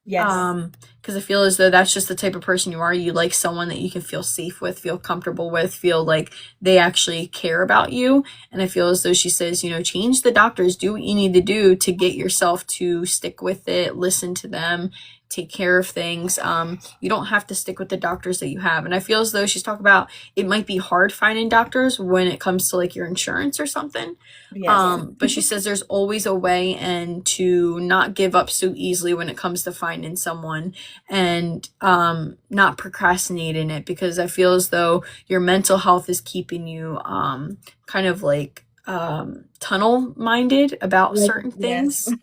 Yes. Because I feel as though that's just the type of person you are. You like someone that you can feel safe with, feel comfortable with, feel like they actually care about you. And I feel as though she says, you know, change the doctors, do what you need to do to get yourself to stick with it, listen to them, take care of things. You don't have to stick with the doctors that you have. And I feel as though she's talking about it might be hard finding doctors when it comes to like your insurance or something. Yes. But she says there's always a way, and to not give up so easily when it comes to finding someone, and not procrastinate in it, because I feel as though your mental health is keeping you kind of like tunnel minded about Like, certain yes. things.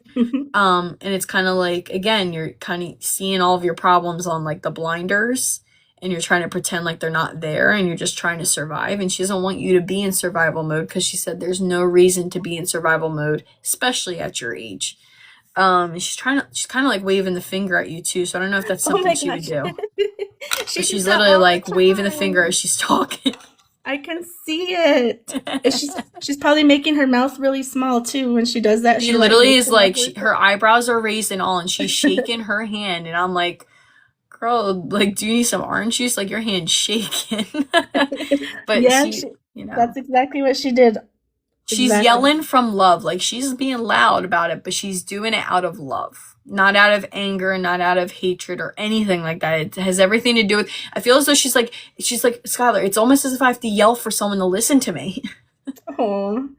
And it's kind of like, again, you're kind of seeing all of your problems on like the blinders, and you're trying to pretend like they're not there, and you're just trying to survive. And she doesn't want you to be in survival mode, because she said there's no reason to be in survival mode, especially at your age. And she's kind of like waving the finger at you too, so I don't know if that's Oh something my she would gosh. do. She But does she's that literally all like the waving the finger time. as she's talking. I can see it. And she's probably making her mouth really small too when she does that. She She like literally makes is her mouth like, really her eyebrows are raised and all, and she's shaking her hand, and I'm like, girl, like, do you need some orange juice? Like, your hand's shaking. small. But Yeah, she, you know, that's exactly what she did. she's Exactly. yelling from love. Like, she's being loud about it, but she's doing it out of love, not out of anger, not out of hatred or anything like that. It has everything to do with, I feel as though she's like, Skylar, it's almost as if I have to yell for someone to listen to me. Oh,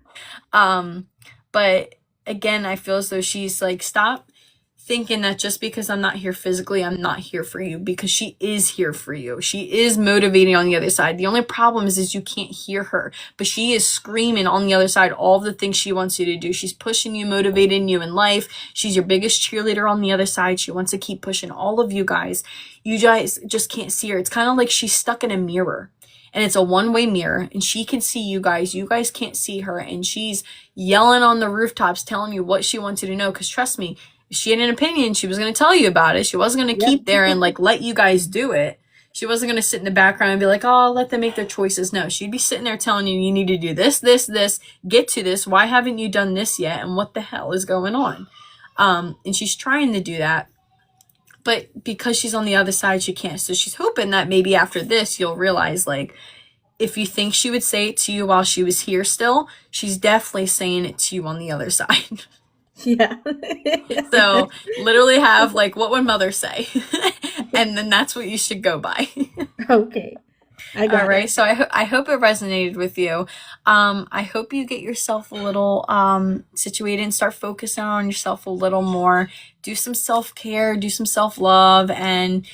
Um, but again, I feel as though she's like, stop thinking that just because I'm not here physically, I'm not here for you, because she is here for you. She is motivating on the other side. The only problem is you can't hear her, but she is screaming on the other side all of the things she wants you to do. She's pushing you, motivating you in life. She's your biggest cheerleader on the other side. She wants to keep pushing all of you guys. You guys just can't see her. It's kind of like she's stuck in a mirror. And it's a one-way mirror, and she can see you guys. You guys can't see her, and she's yelling on the rooftops, telling you what she wants you to know. Because trust me, if she had an opinion, she was going to tell you about it. She wasn't going to yep. keep there and like let you guys do it. She wasn't going to sit in the background and be like, oh, let them make their choices. No, she'd be sitting there telling you, you need to do this, this, this, get to this. Why haven't you done this yet? And what the hell is going on? And she's trying to do that. But because she's on the other side, she can't. So she's hoping that maybe after this, you'll realize, like, if you think she would say it to you while she was here still, she's definitely saying it to you on the other side. Yeah. So literally have like, what would mother say? And then that's what you should go by. Okay. I got All right. it. So I hope it resonated with you. I hope you get yourself a little situated and start focusing on yourself a little more. Do some self-care, do some self-love, and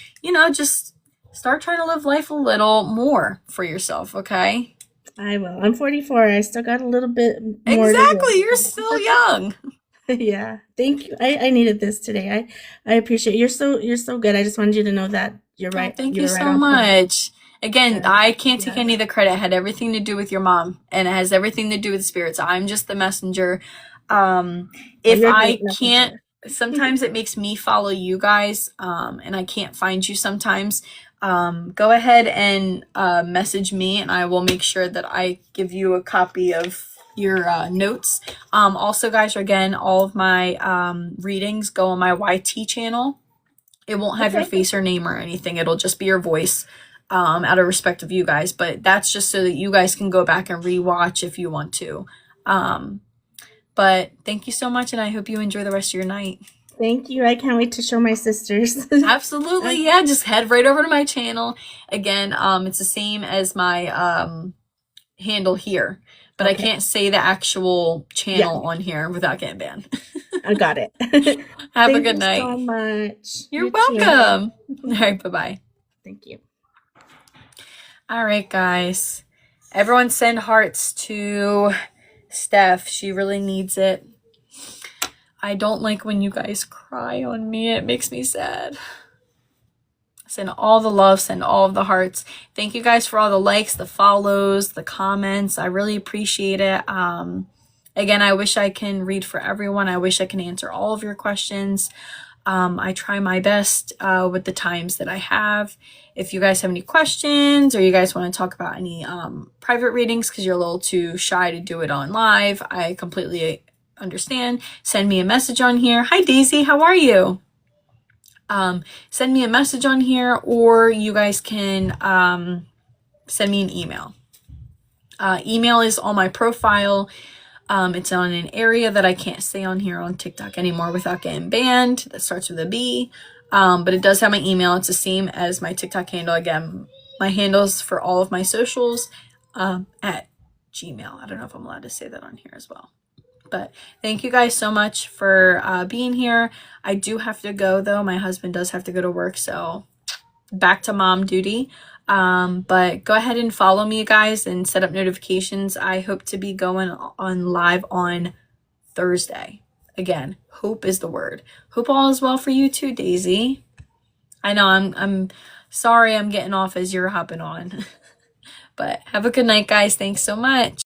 just start trying to live life a little more for yourself, okay? I will. I'm 44. I still got a little bit more to Exactly. live. You're still young. Yeah. Thank you. I needed this today. I appreciate it. You're so good. I just wanted you to know that you're Oh, right. thank You you were right so on point. much. Again, Yeah. I can't take Yeah. any of the credit. It had everything to do with your mom, and it has everything to do with spirits. I'm just the messenger. Um, Well, if you're a I great can't, messenger. sometimes it makes me follow you guys, and I can't find you sometimes. Go ahead and message me, and I will make sure that I give you a copy of your notes. Also, guys, again, all of my readings go on my YT channel. It won't have your Okay. face or name or anything. It'll just be your voice, out of respect of you guys. But that's just so that you guys can go back and rewatch if you want to. Um, but thank you so much, and I hope you enjoy the rest of your night. Thank you. I can't wait to show my sisters. Absolutely, yeah. Just head right over to my channel. Again, it's the same as my handle here, but I Okay. can't say the actual Yeah, channel on here without getting banned. I got it. Have a Thank good you night. so much. You're You too. welcome. All right, bye-bye. Thank you. All right, guys. Everyone send hearts to Steph. She really needs it. I don't like when you guys cry on me. It makes me sad. Send all the love, send all of the hearts. Thank you guys for all the likes, the follows, the comments. I really appreciate it. Again, I wish I can read for everyone. I wish I can answer all of your questions. I try my best with the times that I have. If you guys have any questions, or you guys want to talk about any private readings because you're a little too shy to do it on live, I completely understand. Send me a message on here. Hi, Daisy. How are you? send me a message on here, or you guys can send me an email. Email is on my profile. It's on an area that I can't say on here on TikTok anymore without getting banned. That starts with a B. But it does have my email. It's the same as my TikTok handle. Again, my handles for all of my socials at Gmail. I don't know if I'm allowed to say that on here as well. But thank you guys so much for being here. I do have to go though. My husband does have to go to work, so back to mom duty. But go ahead and follow me, guys, and set up notifications. I hope to be going on live on Thursday. Again, hope is the word. Hope all is well for you too, Daisy. I know I'm sorry I'm getting off as you're hopping on. But have a good night, guys. Thanks so much.